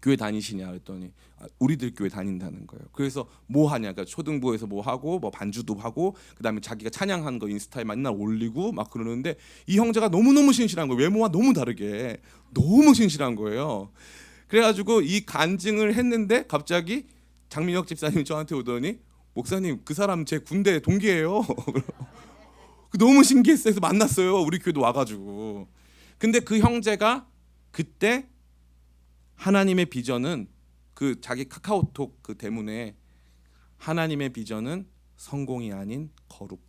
교회 다니시냐 그랬더니 우리들 교회 다닌다는 거예요. 그래서 뭐 하냐, 그러니까 초등부에서 뭐 하고 뭐 반주도 하고 그다음에 자기가 찬양한 거 인스타에 맨날 올리고 막 그러는데 이 형제가 너무너무 신실한 거예요. 외모와 너무 다르게 너무 신실한 거예요. 그래가지고 이 간증을 했는데 갑자기 장민혁 집사님이 저한테 오더니 목사님 그 사람 제 군대 동기예요. 너무 신기했어요. 그래서 만났어요. 우리 교회도 와가지고. 근데 그 형제가 그때 하나님의 비전은 그 자기 카카오톡 그 대문에 하나님의 비전은 성공이 아닌 거룩.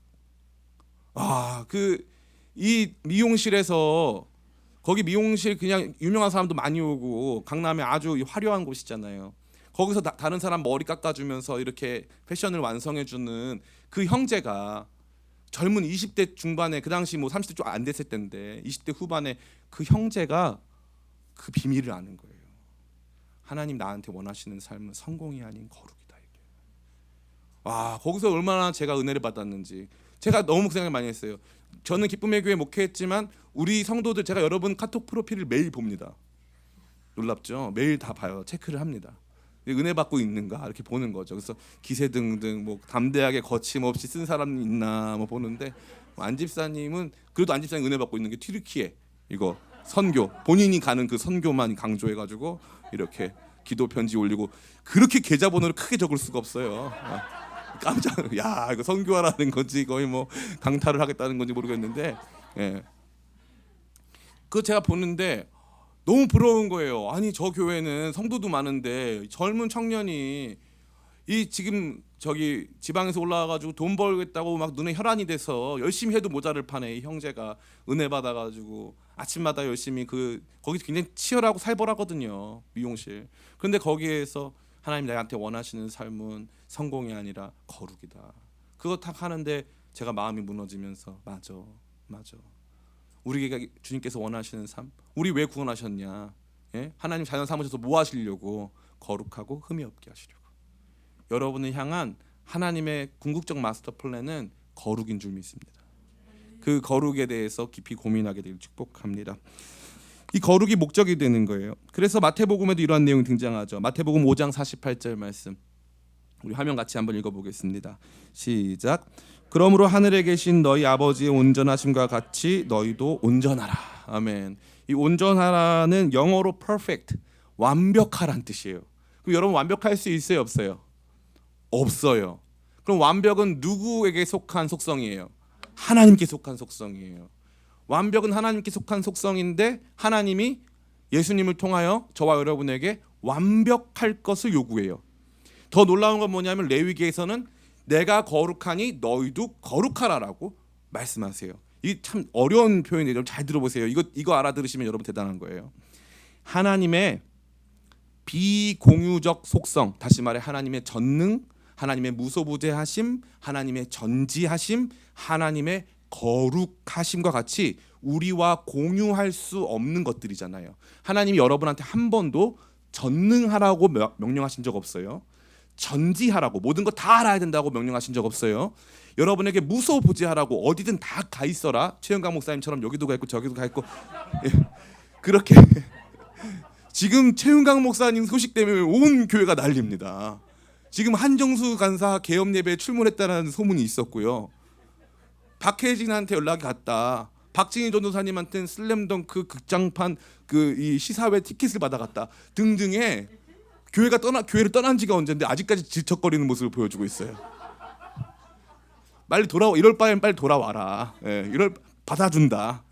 그 이 미용실에서 거기 미용실 그냥 유명한 사람도 많이 오고 강남에 아주 화려한 곳이잖아요. 거기서 다른 사람 머리 깎아주면서 이렇게 패션을 완성해주는 그 형제가 젊은 20대 중반에 그 당시 뭐 30대 좀 안 됐을 때인데 20대 후반에 그 형제가 그 비밀을 아는 거예요. 하나님 나한테 원하시는 삶은 성공이 아닌 거룩이다. 이게. 거기서 얼마나 제가 은혜를 받았는지 제가 너무 그 생각을 많이 했어요. 저는 기쁨의 교회 목회했지만 우리 성도들 제가 여러분 카톡 프로필을 매일 봅니다. 놀랍죠? 매일 다 봐요. 체크를 합니다. 은혜 받고 있는가 이렇게 보는 거죠. 그래서 기세 등등 뭐 담대하게 거침없이 쓴 사람이 있나 뭐 보는데 안 집사님은 그래도 안 집사님 은혜 받고 있는 게 튀르키예 이거 선교 본인이 가는 그 선교만 강조해가지고 이렇게 기도 편지 올리고 그렇게 계좌번호를 크게 적을 수가 없어요. 깜짝 야 이거 선교하라는 건지 거의 뭐 강탈을 하겠다는 건지 모르겠는데 그 제가 보는데 너무 부러운 거예요. 아니 저 교회는 성도도 많은데 젊은 청년이 이 지금 저기 지방에서 올라와가지고 돈 벌겠다고 막 눈에 혈안이 돼서 열심히 해도 모자를 파네. 이 형제가 은혜 받아가지고 아침마다 열심히 거기 굉장히 치열하고 살벌하거든요. 미용실. 그런데 거기에서 하나님 나한테 원하시는 삶은 성공이 아니라 거룩이다. 그거 딱 하는데 제가 마음이 무너지면서 맞아. 우리에게 주님께서 원하시는 삶, 우리 왜 구원하셨냐? 하나님 자녀 삼으셔서 뭐 하시려고? 거룩하고 흠이 없게 하시려고. 여러분을 향한 하나님의 궁극적 마스터 플랜은 거룩인 줄 믿습니다. 그 거룩에 대해서 깊이 고민하게 되길 축복합니다. 이 거룩이 목적이 되는 거예요. 그래서 마태복음에도 이러한 내용이 등장하죠. 마태복음 5장 48절 말씀. 우리 화면 같이 한번 읽어보겠습니다. 시작. 그러므로 하늘에 계신 너희 아버지의 온전하심과 같이 너희도 온전하라. 아멘. 이 온전하라는 영어로 perfect, 완벽하란 뜻이에요. 그럼 여러분 완벽할 수 있어요, 없어요? 없어요. 그럼 완벽은 누구에게 속한 속성이에요? 하나님께 속한 속성이에요. 완벽은 하나님께 속한 속성인데 하나님이 예수님을 통하여 저와 여러분에게 완벽할 것을 요구해요. 더 놀라운 건 뭐냐면 레위기에서는 내가 거룩하니 너희도 거룩하라라고 말씀하세요. 이 참 어려운 표현이에요. 여러분 잘 들어보세요. 이거 알아들으시면 여러분 대단한 거예요. 하나님의 비공유적 속성, 다시 말해 하나님의 전능, 하나님의 무소부재하심, 하나님의 전지하심, 하나님의 거룩하심과 같이 우리와 공유할 수 없는 것들이잖아요. 하나님이 여러분한테 한 번도 전능하라고 명령하신 적 없어요. 전지하라고 모든 거 다 알아야 된다고 명령하신 적 없어요. 여러분에게 무소부재하라고 어디든 다 가 있어라. 최영강 목사님처럼 여기도 가 있고 저기도 가 있고 그렇게 지금 최윤강 목사님 소식 때문에 온 교회가 난립니다. 지금 한정수 간사 개업 예배에 출몰했다는 소문이 있었고요. 박혜진한테 연락이 갔다. 박진희 전도사님한테는 슬램덩크 극장판 이 시사회 티켓을 받아갔다. 등등의 교회를 떠난 지가 언젠데 아직까지 질척거리는 모습을 보여주고 있어요. 빨리 돌아와. 이럴 바엔 빨리 돌아와라. 이럴 받아준다.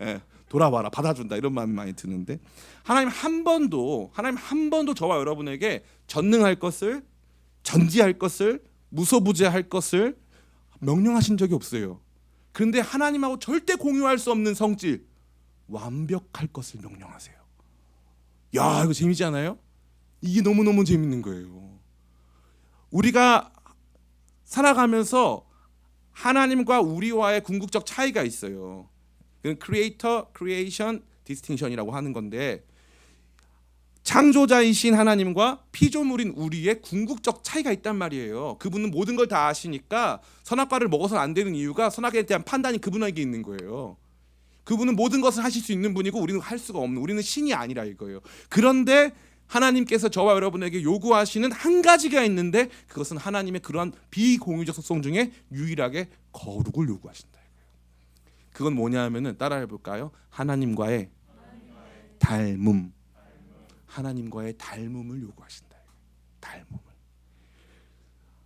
돌아와라. 받아준다. 이런 마음이 많이 드는데 하나님 한 번도 저와 여러분에게 전능할 것을, 전지할 것을, 무소부재할 것을 명령하신 적이 없어요. 그런데 하나님하고 절대 공유할 수 없는 성질, 완벽할 것을 명령하세요. 야, 이거 재미지 않아요? 이게 너무너무 재밌는 거예요. 우리가 살아가면서 하나님과 우리와의 궁극적 차이가 있어요. 크리에이터, 크리에이션, 디스팅션이라고 하는 건데 창조자이신 하나님과 피조물인 우리의 궁극적 차이가 있단 말이에요. 그분은 모든 걸 다 아시니까 선악과를 먹어서는 안 되는 이유가 선악에 대한 판단이 그분에게 있는 거예요. 그분은 모든 것을 하실 수 있는 분이고 우리는 할 수가 없는, 우리는 신이 아니라 이거예요. 그런데 하나님께서 저와 여러분에게 요구하시는 한 가지가 있는데 그것은 하나님의 그러한 비공유적 속성 중에 유일하게 거룩을 요구하신다. 그건 뭐냐 하면은 따라해 볼까요? 하나님과의 닮음. 하나님과의 닮음을 요구하신다. 닮음을.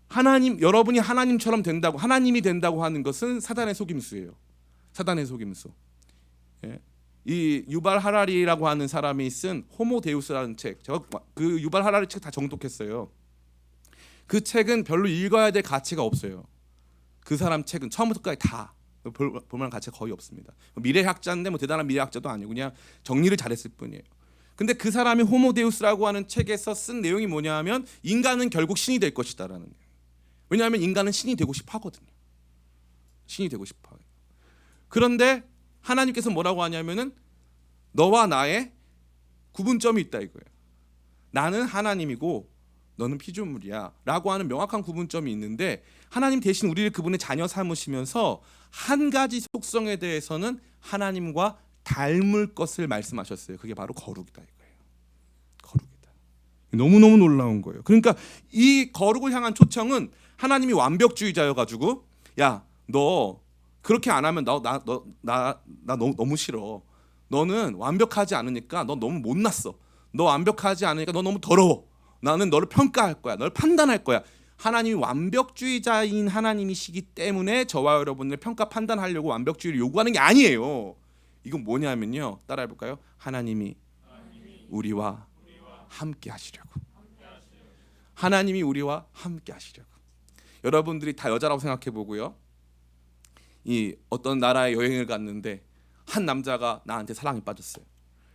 하나님, 여러분이 하나님처럼 된다고, 하나님이 된다고 하는 것은 사단의 속임수예요. 사단의 속임수. 예. 이 유발 하라리라고 하는 사람이 쓴 호모 데우스라는 책, 제가 그 유발 하라리 책 다 정독했어요. 그 책은 별로 읽어야 될 가치가 없어요. 그 사람 책은 처음부터 끝까지 다 볼만한 가치가 거의 없습니다. 미래학자인데 뭐 대단한 미래학자도 아니고 그냥 정리를 잘했을 뿐이에요. 근데 그 사람이 호모 데우스라고 하는 책에서 쓴 내용이 뭐냐 하면 인간은 결국 신이 될 것이다라는 거예요. 왜냐하면 인간은 신이 되고 싶어 하거든요. 신이 되고 싶어 해요. 그런데 하나님께서 뭐라고 하냐면은 너와 나의 구분점이 있다 이거예요. 나는 하나님이고 너는 피조물이야 라고 하는 명확한 구분점이 있는데 하나님 대신 우리를 그분의 자녀 삼으시면서 한 가지 속성에 대해서는 하나님과 닮을 것을 말씀하셨어요. 그게 바로 거룩이다 이거예요. 거룩이다. 너무너무 놀라운 거예요. 그러니까 이 거룩을 향한 초청은 하나님이 완벽주의자여가지고 야, 너 그렇게 안 하면 나 너무 싫어. 너는 완벽하지 않으니까 너 너무 못났어. 너 완벽하지 않으니까 너 너무 더러워. 나는 너를 평가할 거야. 너를 판단할 거야. 하나님이 완벽주의자인 하나님이시기 때문에 저와 여러분을 평가 판단하려고 완벽주의를 요구하는 게 아니에요. 이건 뭐냐면요. 따라해 볼까요? 하나님이 우리와 함께 하시려고. 하나님이 우리와 함께 하시려고. 여러분들이 다 여자라고 생각해 보고요. 이 어떤 나라에 여행을 갔는데 한 남자가 나한테 사랑에 빠졌어요.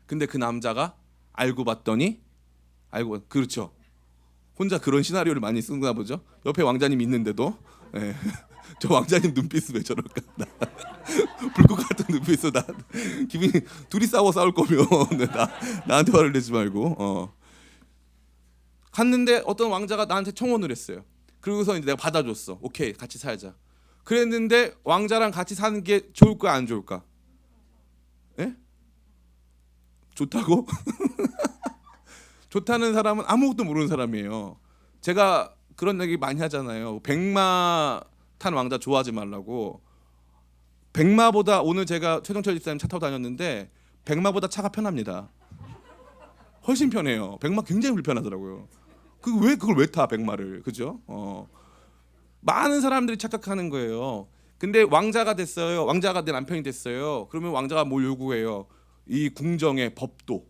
근데 그 남자가 알고 봤더니 그렇죠. 혼자 그런 시나리오를 많이 쓰나 보죠. 옆에 왕자님 있는데도 네. 저 왕자님 눈빛은 왜 저럴까? 불꽃 같은 눈빛으로 나 기분이 둘이 싸울 거면 나한테 화를 내지 말고 갔는데 어떤 왕자가 나한테 청혼을 했어요. 그러고서 이제 내가 받아줬어. 오케이 같이 살자. 그랬는데 왕자랑 같이 사는 게 좋을까 안 좋을까? 예? 좋다고? 좋다는 사람은 아무것도 모르는 사람이에요. 제가 그런 얘기 많이 하잖아요. 백마 탄 왕자 좋아하지 말라고. 백마보다 오늘 제가 최동철 집사님 차 타고 다녔는데 백마보다 차가 편합니다. 훨씬 편해요. 백마 굉장히 불편하더라고요. 그걸 왜 타 백마를, 그죠? 많은 사람들이 착각하는 거예요. 근데 왕자가 됐어요. 왕자가 내 남편이 됐어요. 그러면 왕자가 뭘 요구해요? 이 궁정의 법도.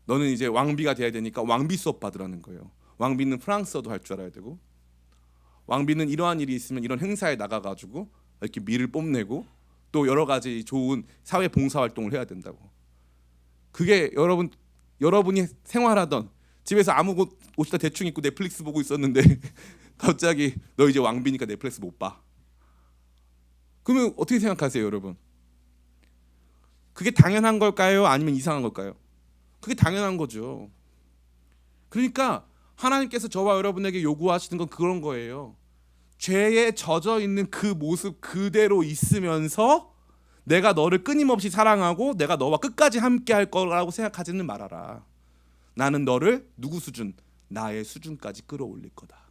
너는 이제 왕비가 돼야 되니까 왕비 수업 받으라는 거예요. 왕비는 프랑스어도 할 줄 알아야 되고, 왕비는 이러한 일이 있으면 이런 행사에 나가가지고 이렇게 미를 뽐내고 또 여러 가지 좋은 사회 봉사 활동을 해야 된다고. 그게 여러분이 생활하던 집에서 아무 옷이다 대충 입고 넷플릭스 보고 있었는데 갑자기 너 이제 왕비니까 넷플릭스 못 봐. 그러면 어떻게 생각하세요, 여러분? 그게 당연한 걸까요? 아니면 이상한 걸까요? 그게 당연한 거죠. 그러니까 하나님께서 저와 여러분에게 요구하시는 건 그런 거예요. 죄에 젖어 있는 그 모습 그대로 있으면서 내가 너를 끊임없이 사랑하고 내가 너와 끝까지 함께 할 거라고 생각하지는 말아라. 나는 너를 누구 수준? 나의 수준까지 끌어올릴 거다.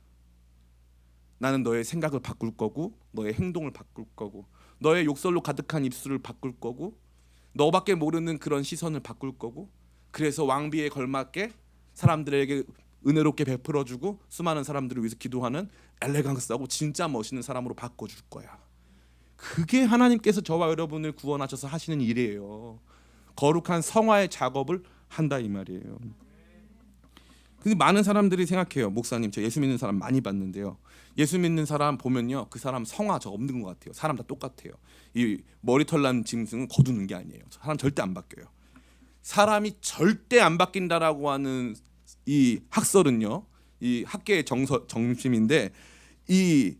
나는 너의 생각을 바꿀 거고 너의 행동을 바꿀 거고 너의 욕설로 가득한 입술을 바꿀 거고 너밖에 모르는 그런 시선을 바꿀 거고 그래서 왕비에 걸맞게 사람들에게 은혜롭게 베풀어주고 수많은 사람들을 위해서 기도하는 엘레강스하고 진짜 멋있는 사람으로 바꿔줄 거야. 그게 하나님께서 저와 여러분을 구원하셔서 하시는 일이에요. 거룩한 성화의 작업을 한다 이 말이에요. 근데 많은 사람들이 생각해요. 목사님, 저 예수 믿는 사람 많이 봤는데요. 예수 믿는 사람 보면요, 그 사람 성화 저 없는 것 같아요. 사람 다 똑같아요. 이 머리털 난 짐승은 거두는 게 아니에요. 사람 절대 안 바뀌어요. 사람이 절대 안 바뀐다라고 하는 이 학설은요, 이 학계의 정심인데 이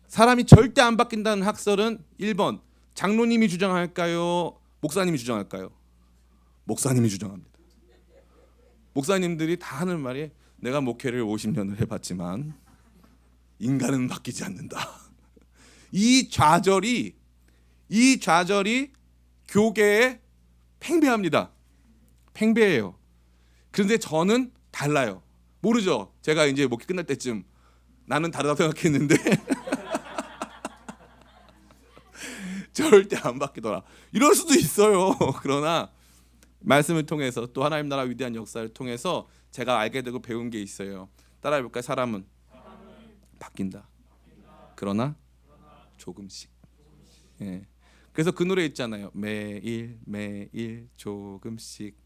사람이 절대 안 바뀐다는 학설은 1번 장로님이 주장할까요? 목사님이 주장할까요? 목사님이 주장합니다. 목사님들이 다 하는 말이 내가 목회를 50년을 해봤지만 인간은 바뀌지 않는다. 이 좌절이 교계에 팽배합니다. 팽배해요. 그런데 저는 달라요. 모르죠. 제가 이제 목회 끝날 때쯤 나는 다르다고 생각했는데 절대 안 바뀌더라. 이럴 수도 있어요. 그러나 말씀을 통해서 또 하나님 나라 위대한 역사를 통해서 제가 알게 되고 배운 게 있어요. 따라해볼까요? 사람은 바뀐다. 그러나 조금씩. 예. 그래서 그 노래 있잖아요. 매일 매일 조금씩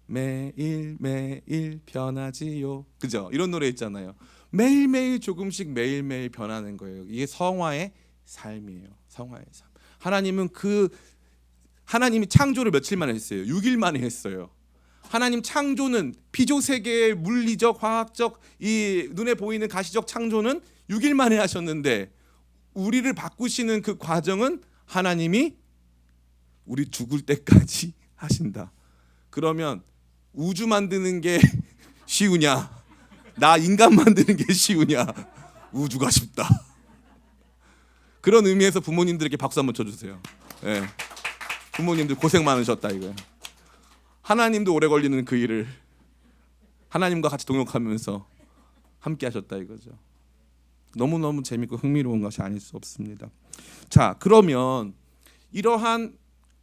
매일 매일 변하지요. 그죠? 이런 노래 있잖아요. 매일 매일 조금씩 매일 매일 변하는 거예요. 이게 성화의 삶이에요. 성화의 삶. 하나님이 창조를 며칠 만에 했어요. 6일 만에 했어요. 하나님 창조는 피조 세계의 물리적, 화학적, 이 눈에 보이는 가시적 창조는 6일 만에 하셨는데 우리를 바꾸시는 그 과정은 하나님이 우리 죽을 때까지 하신다. 그러면 우주 만드는 게 쉬우냐? 나 인간 만드는 게 쉬우냐? 우주가 쉽다. 그런 의미에서 부모님들에게 박수 한번 쳐주세요. 네. 부모님들 고생 많으셨다 이거예요. 하나님도 오래 걸리는 그 일을 하나님과 같이 동역하면서 함께 하셨다 이거죠. 너무너무 재밌고 흥미로운 것이 아닐 수 없습니다. 자, 그러면 이러한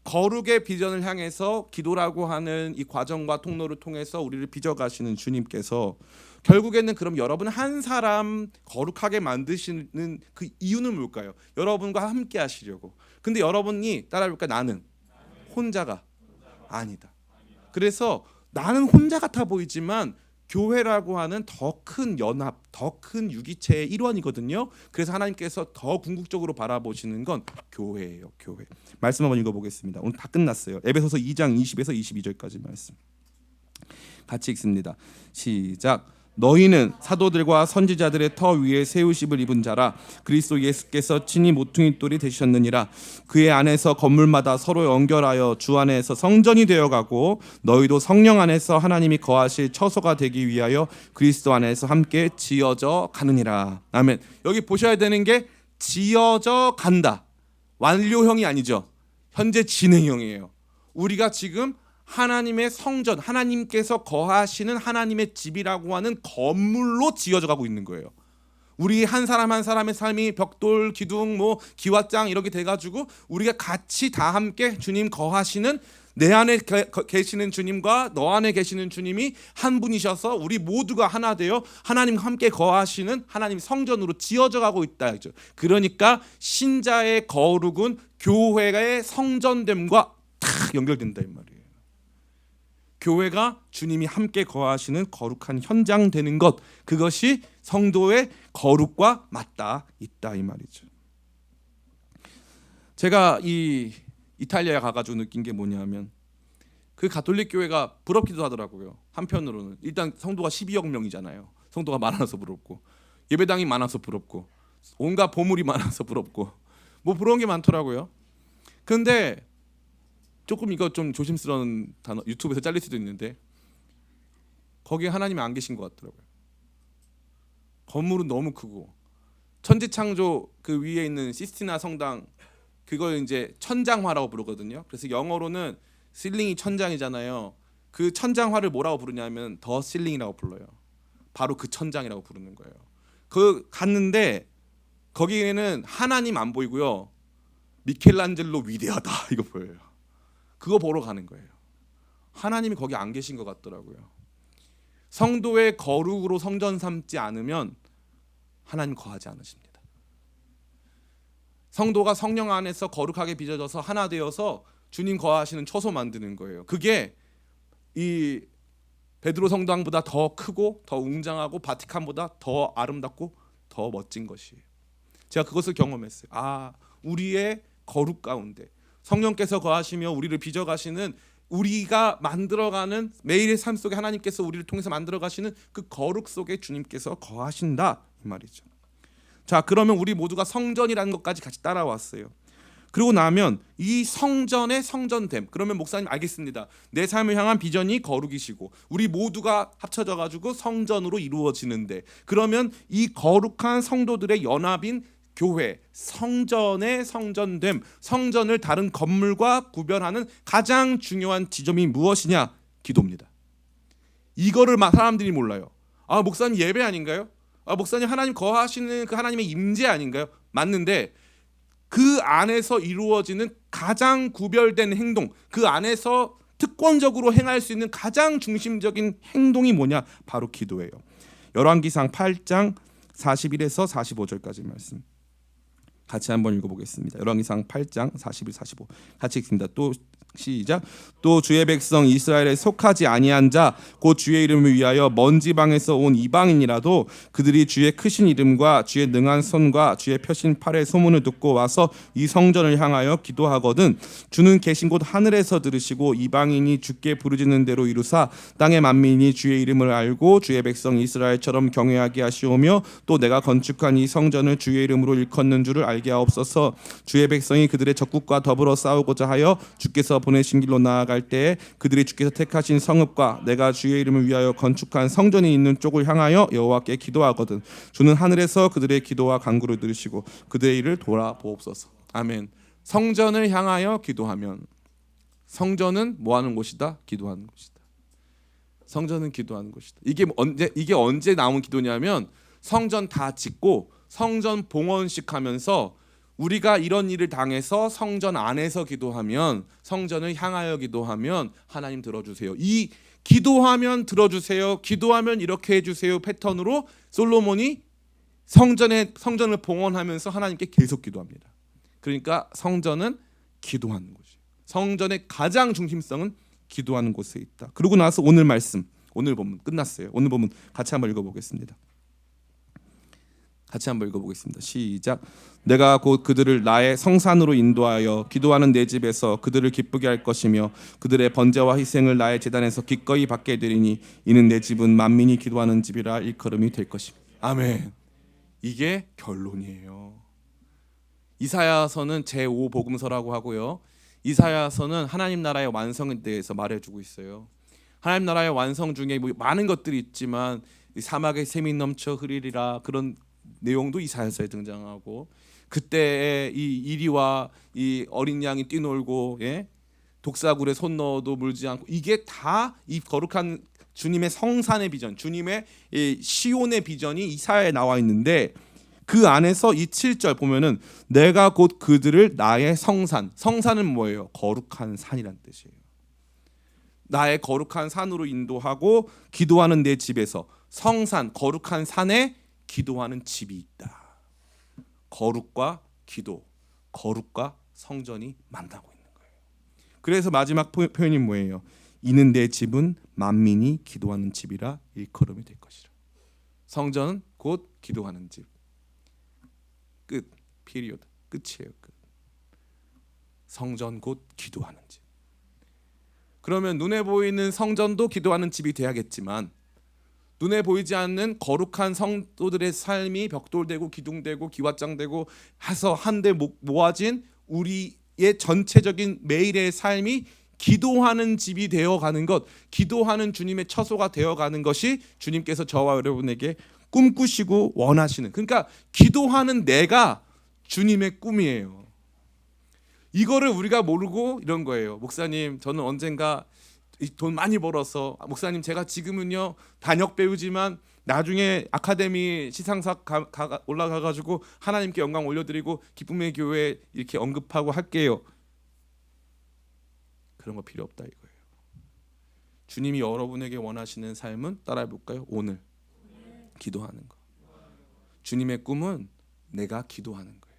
거룩의 비전을 향해서 기도라고 하는 이 과정과 통로를 통해서 우리를 빚어가시는 주님께서 결국에는 그럼 여러분 한 사람 거룩하게 만드시는 그 이유는 뭘까요? 여러분과 함께 하시려고. 근데 여러분이 따라해볼까요? 나는 혼자가 아니다. 그래서 나는 혼자 같아 보이지만 교회라고 하는 더 큰 연합, 더 큰 유기체의 일원이거든요. 그래서 하나님께서 더 궁극적으로 바라보시는 건 교회예요. 교회. 말씀 한번 읽어보겠습니다. 오늘 다 끝났어요. 에베소서 2장 20에서 22절까지 말씀 같이 읽습니다. 시작. 너희는 사도들과 선지자들의 터 위에 세우심을 입은 자라. 그리스도 예수께서 친히 모퉁이 돌이 되셨느니라. 그의 안에서 건물마다 서로 연결하여 주 안에서 성전이 되어가고 너희도 성령 안에서 하나님이 거하실 처소가 되기 위하여 그리스도 안에서 함께 지어져 가느니라. 아멘. 여기 보셔야 되는 게 지어져 간다. 완료형이 아니죠. 현재 진행형이에요. 우리가 지금 하나님의 성전, 하나님께서 거하시는 하나님의 집이라고 하는 건물로 지어져 가고 있는 거예요. 우리 한 사람 한 사람의 삶이 벽돌, 기둥, 기와장 이렇게 돼가지고 우리가 같이 다 함께 주님 거하시는 내 안에 계시는 주님과 너 안에 계시는 주님이 한 분이셔서 우리 모두가 하나 되어 하나님과 함께 거하시는 하나님 성전으로 지어져 가고 있다. 그러니까 신자의 거룩은 교회의 성전됨과 탁 연결된다 이 말이에요. 교회가 주님이 함께 거하시는 거룩한 현장 되는 것, 그것이 성도의 거룩과 맞닿아 있다 이 말이죠. 제가 이 이탈리아에 가가지고 느낀 게 뭐냐면 그 가톨릭 교회가 부럽기도 하더라고요. 한편으로는 일단 성도가 12억 명이잖아요. 성도가 많아서 부럽고 예배당이 많아서 부럽고 온갖 보물이 많아서 부럽고 부러운 게 많더라고요. 근데 조금 이거 좀 조심스러운 단어, 유튜브에서 잘릴 수도 있는데 거기에 하나님이 안 계신 것 같더라고요. 건물은 너무 크고 천지창조 그 위에 있는 시스티나 성당 그걸 이제 천장화라고 부르거든요. 그래서 영어로는 실링이 천장이잖아요. 그 천장화를 뭐라고 부르냐면 더 실링이라고 불러요. 바로 그 천장이라고 부르는 거예요. 그 갔는데 거기에는 하나님 안 보이고요. 미켈란젤로 위대하다 이거 보여요. 그거 보러 가는 거예요. 하나님이 거기 안 계신 것 같더라고요. 성도의 거룩으로 성전 삼지 않으면 하나님 거하지 않으십니다. 성도가 성령 안에서 거룩하게 빚어져서 하나 되어서 주님 거하시는 처소 만드는 거예요. 그게 이 베드로 성당보다 더 크고 더 웅장하고 바티칸보다 더 아름답고 더 멋진 것이에요. 제가 그것을 경험했어요. 우리의 거룩 가운데 성령께서 거하시며 우리를 빚어가시는 우리가 만들어가는 매일의 삶 속에 하나님께서 우리를 통해서 만들어가시는 그 거룩 속에 주님께서 거하신다 이 말이죠. 자, 그러면 우리 모두가 성전이라는 것까지 같이 따라왔어요. 그러고 나면 이 성전의 성전됨. 그러면 목사님 알겠습니다. 내 삶을 향한 비전이 거룩이시고 우리 모두가 합쳐져 가지고 성전으로 이루어지는데 그러면 이 거룩한 성도들의 연합인 교회, 성전의 성전됨, 성전을 다른 건물과 구별하는 가장 중요한 지점이 무엇이냐? 기도입니다. 이거를 사람들이 몰라요. 아, 목사님 예배 아닌가요? 아, 목사님 하나님 거하시는 그 하나님의 임재 아닌가요? 맞는데 그 안에서 이루어지는 가장 구별된 행동, 그 안에서 특권적으로 행할 수 있는 가장 중심적인 행동이 뭐냐? 바로 기도예요. 열왕기상 8장 41에서 45절까지 말씀 같이 한번 읽어보겠습니다. 열왕기상 8장 41, 45 같이 읽습니다. 또 시작. 또 주의 백성 이스라엘에 속하지 아니한 자 곧 주의 이름을 위하여 먼 지방에서 온 이방인이라도 그들이 주의 크신 이름과 주의 능한 손과 주의 펴신 팔의 소문을 듣고 와서 이 성전을 향하여 기도하거든 주는 계신 곳 하늘에서 들으시고 이방인이 주께 부르짖는 대로 이루사 땅의 만민이 주의 이름을 알고 주의 백성 이스라엘처럼 경외하게 하시오며 또 내가 건축한 이 성전을 주의 이름으로 일컫는 줄을 알게 하옵소서. 주의 백성이 그들의 적국과 더불어 싸우고자 하여 주께서 보내신 길로 나아갈 때에 그들이 주께서 택하신 성읍과 내가 주의 이름을 위하여 건축한 성전이 있는 쪽을 향하여 여호와께 기도하거든 주는 하늘에서 그들의 기도와 간구를 들으시고 그들의 일을 돌아보옵소서. 아멘. 성전을 향하여 기도하면 성전은 뭐 하는 곳이다? 기도하는 곳이다. 성전은 기도하는 곳이다. 이게 언제 나온 기도냐면 성전 다 짓고 성전 봉헌식 하면서 우리가 이런 일을 당해서 성전 안에서 기도하면 성전을 향하여 기도하면 하나님 들어주세요. 이 기도하면 들어주세요. 기도하면 이렇게 해주세요 패턴으로 솔로몬이 성전을 봉헌하면서 하나님께 계속 기도합니다. 그러니까 성전은 기도하는 곳이에요. 성전의 가장 중심성은 기도하는 곳에 있다. 그러고 나서 오늘 말씀, 오늘 본문 끝났어요. 오늘 본문 같이 한번 읽어보겠습니다. 같이 한번 읽어보겠습니다. 시작. 내가 곧 그들을 나의 성산으로 인도하여 기도하는 내 집에서 그들을 기쁘게 할 것이며 그들의 번제와 희생을 나의 제단에서 기꺼이 받게 되리니 이는 내 집은 만민이 기도하는 집이라 일컬음이 될 것입니다. 아멘. 이게 결론이에요. 이사야서는 제5복음서라고 하고요. 이사야서는 하나님 나라의 완성에 대해서 말해주고 있어요. 하나님 나라의 완성 중에 뭐 많은 것들이 있지만 사막에 샘이 넘쳐 흐리리라 그런 내용도 이사야서에 등장하고 그때의 이 이리와 이 어린 양이 뛰놀고 독사굴에 손 넣어도 물지 않고 이게 다 이 거룩한 주님의 성산의 비전, 주님의 이 시온의 비전이 이사야에 나와 있는데 그 안에서 이 7절 보면은 내가 곧 그들을 나의 성산은 뭐예요? 거룩한 산이란 뜻이에요. 나의 거룩한 산으로 인도하고 기도하는 내 집에서 성산, 거룩한 산에 기도하는 집이 있다. 거룩과 기도, 거룩과 성전이 만나고 있는 거예요. 그래서 마지막 표현이 뭐예요? 이는 내 집은 만민이 기도하는 집이라 일컬음이 될 것이라. 성전은 곧 기도하는 집. 끝. 피리오드. 끝이에요. 끝. 성전 곧 기도하는 집. 그러면 눈에 보이는 성전도 기도하는 집이 돼야겠지만 눈에 보이지 않는 거룩한 성도들의 삶이 벽돌되고 기둥되고 기와장되고 해서 한데 모아진 우리의 전체적인 매일의 삶이 기도하는 집이 되어가는 것, 기도하는 주님의 처소가 되어가는 것이 주님께서 저와 여러분에게 꿈꾸시고 원하시는, 그러니까 기도하는 내가 주님의 꿈이에요. 이거를 우리가 모르고 이런 거예요. 목사님, 저는 언젠가 돈 많이 벌어서, 목사님 제가 지금은요 단역 배우지만 나중에 아카데미 시상사 올라가가지고 하나님께 영광 올려드리고 기쁨의 교회 이렇게 언급하고 할게요. 그런 거 필요 없다 이거예요. 주님이 여러분에게 원하시는 삶은 따라해볼까요? 오늘 기도하는 거. 주님의 꿈은 내가 기도하는 거예요.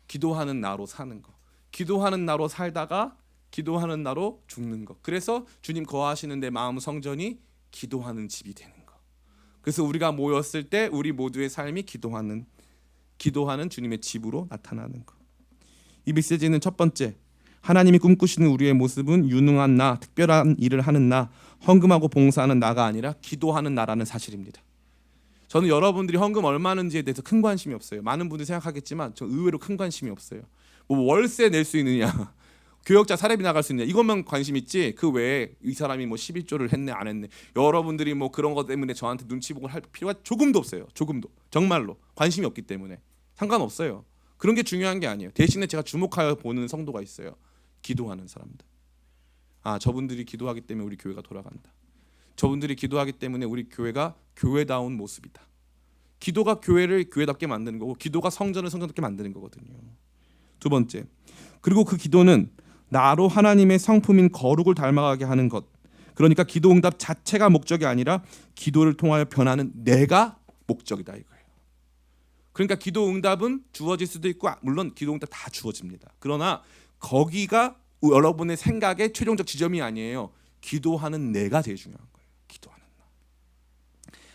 기도하는 나로 사는 거. 기도하는 나로 살다가 기도하는 나로 죽는 것. 그래서 주님 거하시는 내 마음 성전이 기도하는 집이 되는 것. 그래서 우리가 모였을 때 우리 모두의 삶이 기도하는 주님의 집으로 나타나는 것. 이 메시지는 첫 번째, 하나님이 꿈꾸시는 우리의 모습은 유능한 나, 특별한 일을 하는 나, 헌금하고 봉사하는 나가 아니라 기도하는 나라는 사실입니다. 저는 여러분들이 헌금 얼마 하는지에 대해서 큰 관심이 없어요. 많은 분들이 생각하겠지만 저 의외로 큰 관심이 없어요. 뭐 월세 낼 수 있느냐, 교역자 사례비 나갈 수 있냐, 이것만 관심 있지 그 외에 이 사람이 뭐 11조를 했네 안 했네, 여러분들이 뭐 그런 것 때문에 저한테 눈치 보고 할 필요가 조금도 없어요. 조금도. 정말로 관심이 없기 때문에 상관없어요. 그런 게 중요한 게 아니에요. 대신에 제가 주목하여 보는 성도가 있어요. 기도하는 사람들. 아, 저분들이 기도하기 때문에 우리 교회가 돌아간다. 저분들이 기도하기 때문에 우리 교회가 교회다운 모습이다. 기도가 교회를 교회답게 만드는 거고 기도가 성전을 성전답게 만드는 거거든요. 두 번째, 그리고 그 기도는 나로 하나님의 성품인 거룩을 닮아가게 하는 것. 그러니까 기도 응답 자체가 목적이 아니라 기도를 통하여 변하는 내가 목적이다 이거예요. 그러니까 기도 응답은 주어질 수도 있고 물론 기도 응답 다 주어집니다. 그러나 거기가 여러분의 생각의 최종적 지점이 아니에요. 기도하는 내가 제일 중요한 거예요. 기도하는 나.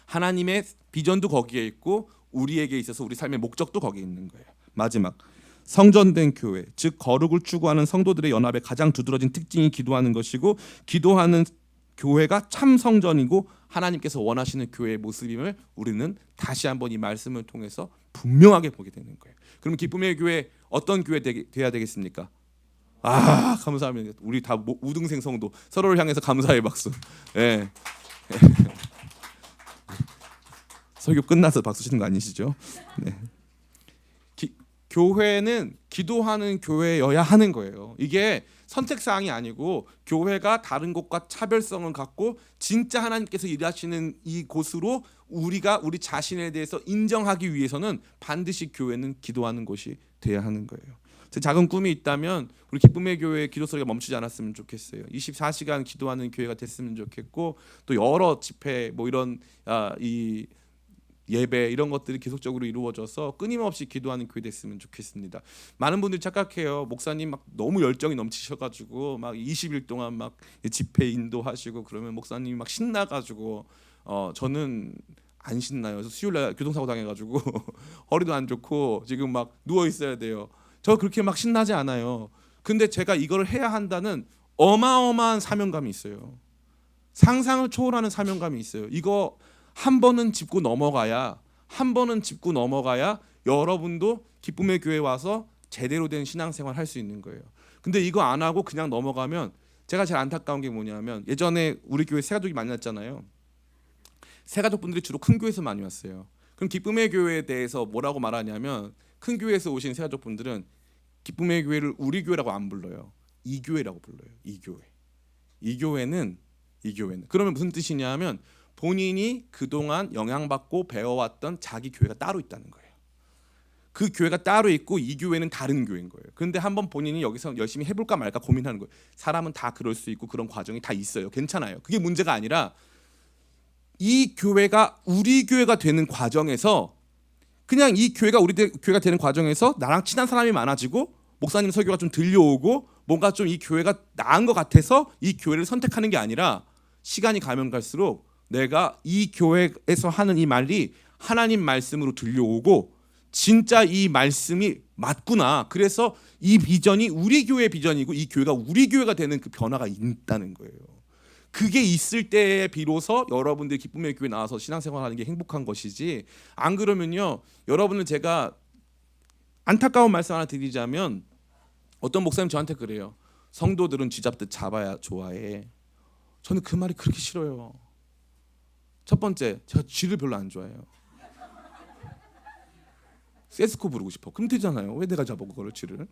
하나님의 비전도 거기에 있고 우리에게 있어서 우리 삶의 목적도 거기에 있는 거예요. 마지막, 성전된 교회, 즉 거룩을 추구하는 성도들의 연합의 가장 두드러진 특징이 기도하는 것이고 기도하는 교회가 참 성전이고 하나님께서 원하시는 교회의 모습임을 우리는 다시 한번 이 말씀을 통해서 분명하게 보게 되는 거예요. 그럼 기쁨의 교회 어떤 교회 돼야 되겠습니까? 감사합니다. 우리 다 우등생 성도 서로를 향해서 감사의 박수. 예. 설교 끝나서 박수 치는 거 아니시죠? 네. 교회는 기도하는 교회여야 하는 거예요. 이게 선택사항이 아니고 교회가 다른 곳과 차별성을 갖고 진짜 하나님께서 일하시는 이 곳으로 우리가 우리 자신에 대해서 인정하기 위해서는 반드시 교회는 기도하는 곳이 돼야 하는 거예요. 제 작은 꿈이 있다면 우리 기쁨의 교회의 기도 소리가 멈추지 않았으면 좋겠어요. 24시간 기도하는 교회가 됐으면 좋겠고 또 여러 집회 뭐 이런 이 예배 이런 것들이 계속적으로 이루어져서 끊임없이 기도하는 교회 됐으면 좋겠습니다. 많은 분들이 착각해요. 목사님 막 너무 열정이 넘치셔가지고 막 20일 동안 막 집회 인도하시고 그러면 목사님이 막 신나가지고 저는 안 신나요. 그래서 수요일날 교통사고 당해가지고 허리도 안 좋고 지금 막 누워 있어야 돼요. 저 그렇게 막 신나지 않아요. 근데 제가 이거를 해야 한다는 어마어마한 사명감이 있어요. 상상을 초월하는 사명감이 있어요. 이거 한 번은 짚고 넘어가야 여러분도 기쁨의 교회에 와서 제대로 된 신앙생활 할 수 있는 거예요. 근데 이거 안 하고 그냥 넘어가면 제가 제일 안타까운 게 뭐냐면 예전에 우리 교회 새가족이 많이 왔잖아요. 새가족분들이 주로 큰 교회에서 많이 왔어요. 그럼 기쁨의 교회에 대해서 뭐라고 말하냐면 큰 교회에서 오신 새가족분들은 기쁨의 교회를 우리 교회라고 안 불러요. 이 교회라고 불러요. 이 교회는 그러면 무슨 뜻이냐 하면 본인이 그동안 영향받고 배워왔던 자기 교회가 따로 있다는 거예요. 그 교회가 따로 있고 이 교회는 다른 교회인 거예요. 그런데 한번 본인이 여기서 열심히 해볼까 말까 고민하는 거예요. 사람은 다 그럴 수 있고 그런 과정이 다 있어요. 괜찮아요. 그게 문제가 아니라 이 교회가 우리 교회가 되는 과정에서 그냥 이 교회가 우리 교회가 되는 과정에서 나랑 친한 사람이 많아지고 목사님 설교가 좀 들려오고 뭔가 좀 이 교회가 나은 것 같아서 이 교회를 선택하는 게 아니라 시간이 가면 갈수록 내가 이 교회에서 하는 이 말이 하나님 말씀으로 들려오고 진짜 이 말씀이 맞구나. 그래서 이 비전이 우리 교회의 비전이고 이 교회가 우리 교회가 되는 그 변화가 있다는 거예요. 그게 있을 때에 비로소 여러분들이 기쁨의 교회 나와서 신앙생활하는 게 행복한 것이지 안 그러면요. 여러분은 제가 안타까운 말씀 하나 드리자면 어떤 목사님 저한테 그래요. 성도들은 쥐잡듯 잡아야 좋아해. 저는 그 말이 그렇게 싫어요. 첫 번째, 제가 쥐를 별로 안 좋아해요. 세스코 부르고 싶어. 그럼 되잖아요. 왜 내가 잡아 그걸 쥐를?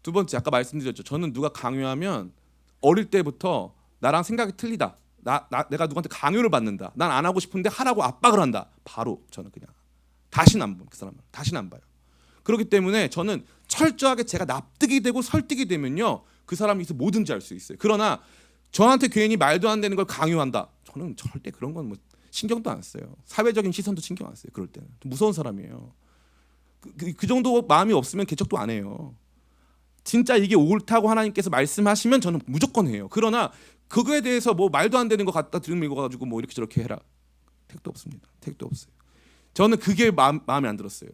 두 번째, 아까 말씀드렸죠. 저는 누가 강요하면 어릴 때부터 나랑 생각이 틀리다. 내가 누구한테 강요를 받는다. 난 안 하고 싶은데 하라고 압박을 한다. 바로 저는 그냥 다시는 안 봐요. 그 사람은 다시는 안 봐요. 그렇기 때문에 저는 철저하게 제가 납득이 되고 설득이 되면요. 그 사람이 뭐든지 할 수 있어요. 그러나 저한테 괜히 말도 안 되는 걸 강요한다. 저는 절대 그런 건 뭐 신경도 안 써요. 사회적인 시선도 신경 안 써요. 그럴 때는 무서운 사람이에요. 그 정도 마음이 없으면 개척도 안 해요. 진짜 이게 옳다고 하나님께서 말씀하시면 저는 무조건 해요. 그러나 그거에 대해서 뭐 말도 안 되는 거 갖다 들밀고 가지고 뭐 이렇게 저렇게 해라. 택도 없습니다. 택도 없어요. 저는 그게 마음에 안 들었어요.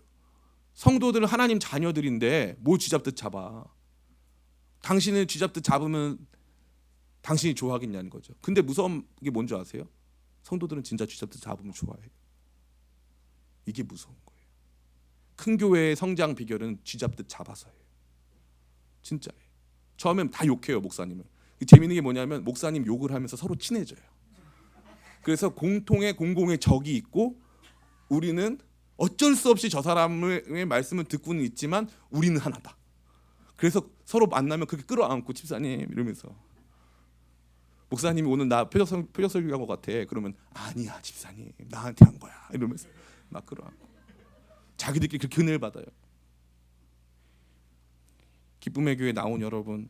성도들은 하나님 자녀들인데 뭘 쥐잡듯 잡아. 당신을 쥐잡듯 잡으면 당신이 좋아하겠냐는 거죠. 근데 무서운 게 뭔지 아세요? 성도들은 진짜 쥐잡듯 잡으면 좋아해요. 이게 무서운 거예요. 큰 교회의 성장 비결은 쥐잡듯 잡아서예요. 진짜예요. 처음엔 다 욕해요 목사님을. 재미있는 게 뭐냐면 목사님 욕을 하면서 서로 친해져요. 그래서 공통의 공공의 적이 있고 우리는 어쩔 수 없이 저 사람의 말씀을 듣고는 있지만 우리는 하나다. 그래서 서로 만나면 그렇게 끌어안고 집사님 이러면서 목사님이 오늘 나 표적 설교한 것 같아. 그러면 아니야 집사님, 나한테 한 거야 이러면서 막 그러고 자기들끼리 그렇게 은혜를 받아요. 기쁨의 교회 나온 여러분,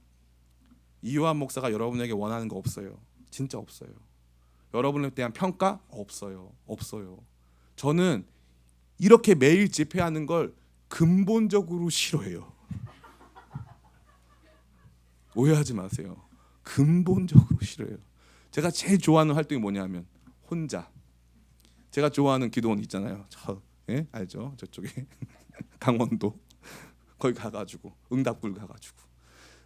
이요한 목사가 여러분에게 원하는 거 없어요. 진짜 없어요. 여러분에 대한 평가 없어요. 저는 이렇게 매일 집회하는 걸 근본적으로 싫어해요. 오해하지 마세요. 근본적으로 싫어해요. 제가 제일 좋아하는 활동이 뭐냐면 혼자. 제가 좋아하는 기도원 있잖아요. 알죠? 저쪽에 강원도 거기 가가지고 응답굴 가가지고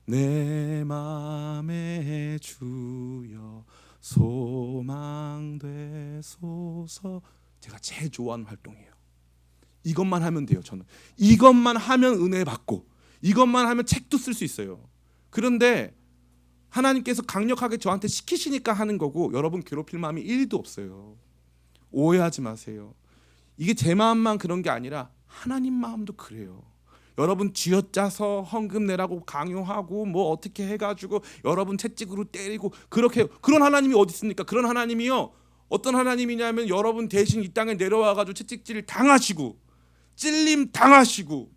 내 맘에 주여 소망되소서. 제가 제일 좋아하는 활동이에요. 이것만 하면 돼요. 저는 이것만 하면 은혜 받고 이것만 하면 책도 쓸 수 있어요. 그런데 하나님께서 강력하게 저한테 시키시니까 하는 거고 여러분 괴롭힐 마음이 1도 없어요. 오해하지 마세요. 이게 제 마음만 그런 게 아니라 하나님 마음도 그래요. 여러분 쥐어짜서 헌금 내라고 강요하고 뭐 어떻게 해가지고 여러분 채찍으로 때리고 그렇게 그런 하나님이 어디 있습니까? 그런 하나님이요. 어떤 하나님이냐면 여러분 대신 이 땅에 내려와가지고 채찍질을 당하시고 찔림 당하시고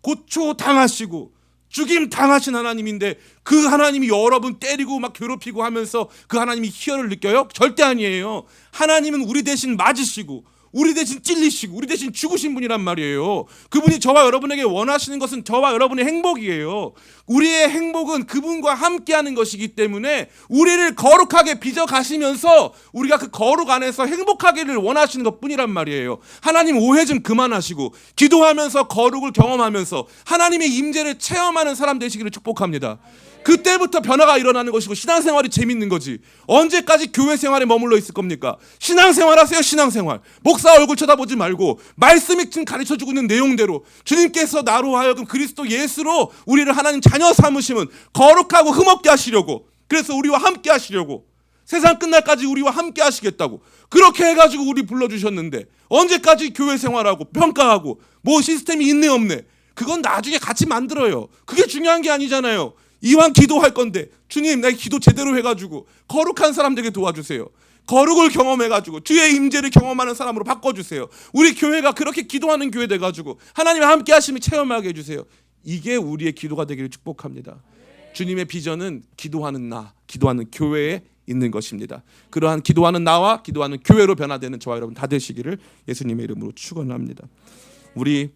고초 당하시고 죽임 당하신 하나님인데 그 하나님이 여러분 때리고 막 괴롭히고 하면서 그 하나님이 희열을 느껴요? 절대 아니에요. 하나님은 우리 대신 맞으시고 우리 대신 찔리시고 우리 대신 죽으신 분이란 말이에요. 그분이 저와 여러분에게 원하시는 것은 저와 여러분의 행복이에요. 우리의 행복은 그분과 함께하는 것이기 때문에 우리를 거룩하게 빚어 가시면서 우리가 그 거룩 안에서 행복하기를 원하시는 것뿐이란 말이에요. 하나님 오해 좀 그만하시고 기도하면서 거룩을 경험하면서 하나님의 임재를 체험하는 사람 되시기를 축복합니다. 그때부터 변화가 일어나는 것이고 신앙생활이 재밌는 거지. 언제까지 교회 생활에 머물러 있을 겁니까? 신앙생활 하세요. 신앙생활. 목사 얼굴 쳐다보지 말고 말씀이 지금 가르쳐주고 있는 내용대로 주님께서 나로 하여금 그리스도 예수로 우리를 하나님 자녀 삼으심은 거룩하고 흠없게 하시려고, 그래서 우리와 함께 하시려고, 세상 끝날까지 우리와 함께 하시겠다고 그렇게 해가지고 우리 불러주셨는데 언제까지 교회 생활하고 평가하고 뭐 시스템이 있네 없네 그건 나중에 같이 만들어요. 그게 중요한 게 아니잖아요. 이왕 기도할 건데 주님 나 기도 제대로 해가지고 거룩한 사람 되게 도와주세요. 거룩을 경험해가지고 주의 임재를 경험하는 사람으로 바꿔주세요. 우리 교회가 그렇게 기도하는 교회 돼가지고 하나님의 함께 하심을 체험하게 해주세요. 이게 우리의 기도가 되기를 축복합니다. 주님의 비전은 기도하는 나, 기도하는 교회에 있는 것입니다. 그러한 기도하는 나와 기도하는 교회로 변화되는 저와 여러분 다 되시기를 예수님의 이름으로 축원합니다. 우리